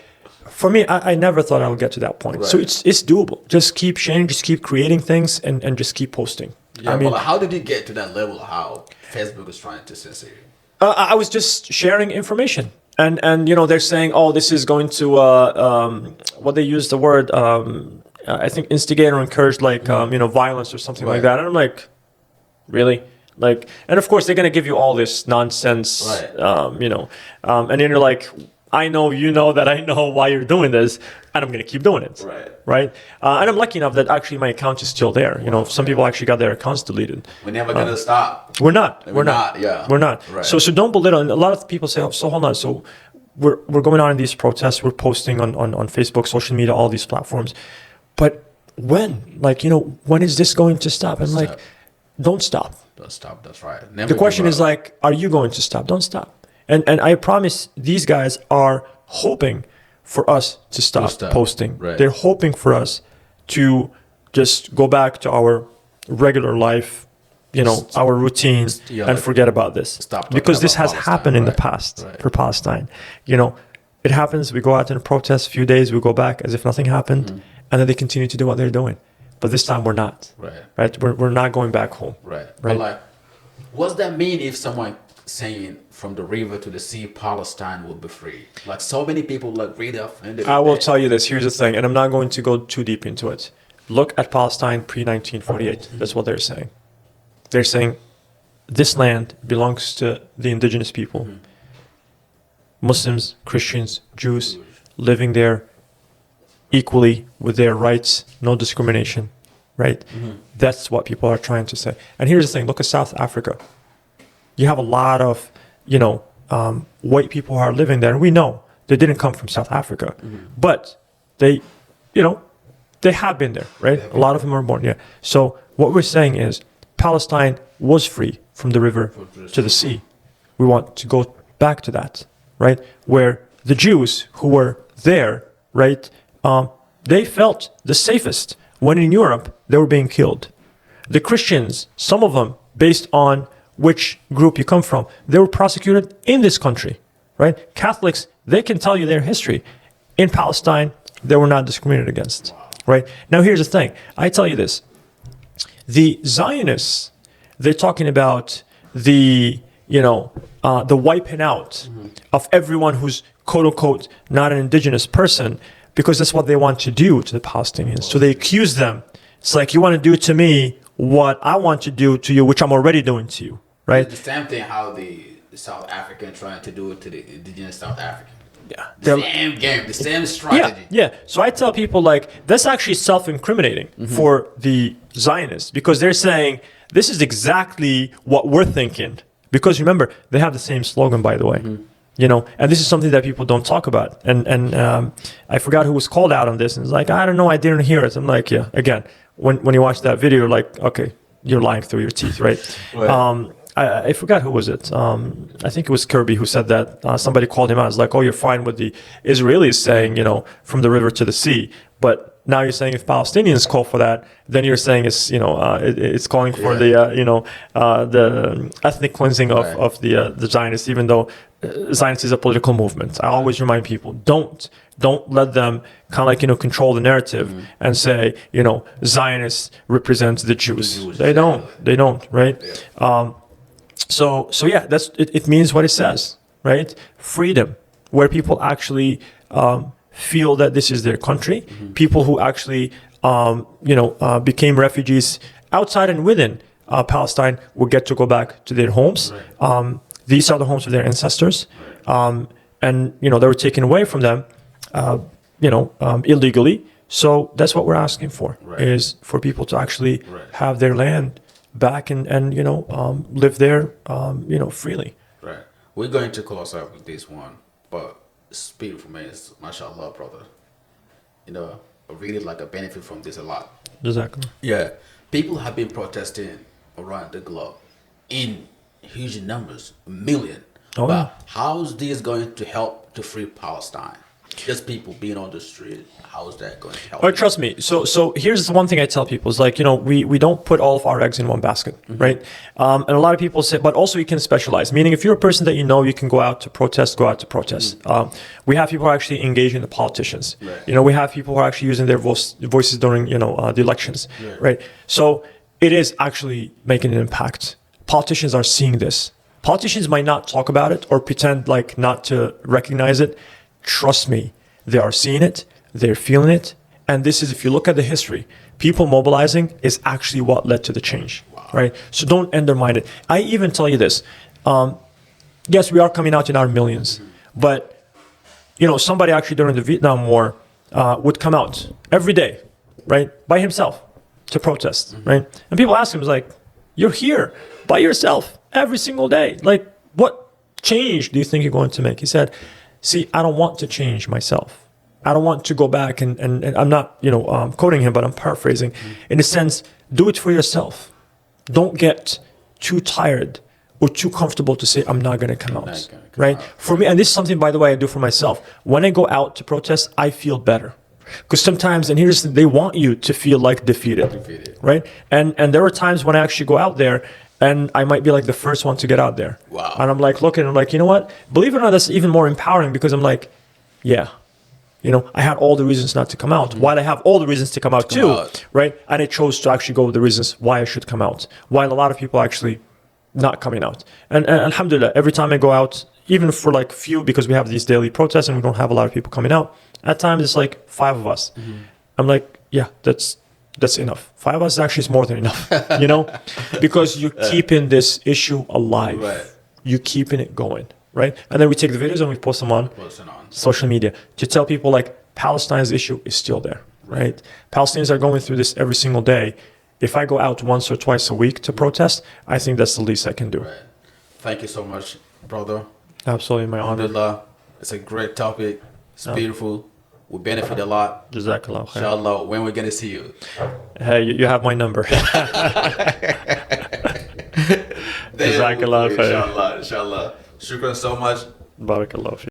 for me, I never thought I would get to that point. So it's doable. Just keep sharing, just keep creating things, and just keep posting. Yeah, I mean, but how did you get to that level? How Facebook is trying to censor you? I was just sharing information, and you know, they're saying, oh, this is going to what they use the word, I think instigate or encourage, like you know, violence or something like that. And I'm like, really? Like, and of course they're gonna give you all this nonsense, you know, and then you're like, I know you know that I know why you're doing this, and I'm going to keep doing it. Right? And I'm lucky enough that actually my account is still there. You know, some people actually got their accounts deleted. We're never going to stop. We're not. We're not. Yeah. We're not. So don't belittle. And a lot of people say, oh, so hold on. So we're going on in these protests. We're posting on Facebook, social media, all these platforms. But when? Like, you know, when is this going to stop? And like, don't stop. Don't stop. That's right. Never the question is like, are you going to stop? Don't stop. And I promise these guys are hoping for us to stop posting. They're hoping for us to just go back to our regular life, you know, our routine, and forget about this. Because this has happened in the past for Palestine. You know, it happens, we go out in a protest, a few days, we go back as if nothing happened, and then they continue to do what they're doing. But this time we're not. Right? We're not going back home. Right. But like, what's that mean if someone saying from the river to the sea, Palestine will be free? Like, so many people like read up. I will tell you this. Here's the thing, and I'm not going to go too deep into it. Look at Palestine pre-1948. That's what they're saying. They're saying this land belongs to the indigenous people. Muslims, Christians, Jews, living there equally with their rights, no discrimination. right? That's what people are trying to say. And here's the thing: look at South Africa. You have a lot of, white people who are living there, and we know they didn't come from South Africa, but they, they have been there, right? A lot of them were born. Yeah. So what we're saying is, Palestine was free from the river to the sea. We want to go back to that, right? Where the Jews who were there, right, they felt the safest when in Europe they were being killed. The Christians, some of them, based on which group you come from, they were prosecuted in this country, right? Catholics, they can tell you their history. In Palestine, they were not discriminated against, right? Now, here's the thing. I tell you this. The Zionists, they're talking about the wiping out of everyone who's quote unquote not an indigenous person, because that's what they want to do to the Palestinians. So they accuse them. It's like, you want to do to me what I want to do to you, which I'm already doing to you, right? The same thing how the South African trying to do it to the indigenous South African. Yeah. The same game, the same strategy. Yeah. So I tell people, like, that's actually self-incriminating for the Zionists, because they're saying this is exactly what we're thinking. Because remember, they have the same slogan, by the way. And this is something that people don't talk about. And I forgot who was called out on this, and it's like, I don't know, I didn't hear it. I'm like, yeah. Again, when you watch that video, you're like, okay, you're lying through your teeth, right? I forgot who was it. I think it was Kirby who said that. Somebody called him out. It's like, oh, you're fine with the Israelis saying, from the river to the sea. But now you're saying if Palestinians call for that, then you're saying it's, it's calling for the ethnic cleansing of the Zionists, even though Zionist is a political movement. I always remind people, don't let them kind of like, control the narrative and say, Zionists represent the Jews. They don't, right? So yeah, it means what it says, right? Freedom, where people actually feel that this is their country. People who actually, became refugees outside and within Palestine will get to go back to their homes. These are the homes of their ancestors, and they were taken away from them, illegally. So that's what we're asking for, is for people to actually have their land back and live there, freely. Right. We're going to close up with this one, but speak for me is mashallah, brother. I really like a benefit from this a lot. Exactly. Yeah. People have been protesting around the globe in huge numbers, a million. Oh, but how's this going to help to free Palestine? Just people being on the street, how is that going to help? Oh, trust me. So here's the one thing I tell people is like, we don't put all of our eggs in one basket, right? And a lot of people say, but also you can specialize. Meaning if you're a person that you can go out to protest, go out to protest. We have people who are actually engaging the politicians. Right. We have people who are actually using their voices during, the elections, right? So it is actually making an impact. Politicians are seeing this. Politicians might not talk about it or pretend like not to recognize it. Trust me, they are seeing it, they're feeling it. And this is, if you look at the history, people mobilizing is actually what led to the change, right? So don't undermine it. I even tell you this. Yes, we are coming out in our millions, but, somebody actually during the Vietnam War would come out every day, right, by himself to protest, right? And people ask him, like, you're here by yourself every single day. Like, what change do you think you're going to make? He said, see, I don't want to change myself. I don't want to go back and I'm not, quoting him, but I'm paraphrasing. In a sense, do it for yourself. Don't get too tired or too comfortable to say, I'm not going to come out, right? For me, and this is something, by the way, I do for myself. When I go out to protest, I feel better. Because sometimes, and here's the thing, they want you to feel like defeated. Right? And there are times when I actually go out there and I might be like the first one to get out there. Wow. And I'm like looking, and I'm like, you know what? Believe it or not, that's even more empowering, because I'm like, yeah, I had all the reasons not to come out. While I have all the reasons to come out too, right? And I chose to actually go with the reasons why I should come out. While a lot of people actually not coming out. And alhamdulillah, every time I go out, even for like few, because we have these daily protests and we don't have a lot of people coming out, at times it's like 5 of us. I'm like, yeah, that's enough. 5 of us actually is more than enough, because you're keeping this issue alive. Right. You're keeping it going, right? And then we take the videos and we post them on social media to tell people like Palestine's issue is still there. right? Palestinians are going through this every single day. If I go out once or twice a week to protest, I think that's the least I can do. Right. Thank you so much, brother. Absolutely, my honor. Alhamdulillah. It's a great topic. It's beautiful. We benefit a lot. Jazakallah khair. Inshallah, when we're going to see you. Hey, you have my number. Jazakallah khair. Inshallah. Shukran so much. Barakallah.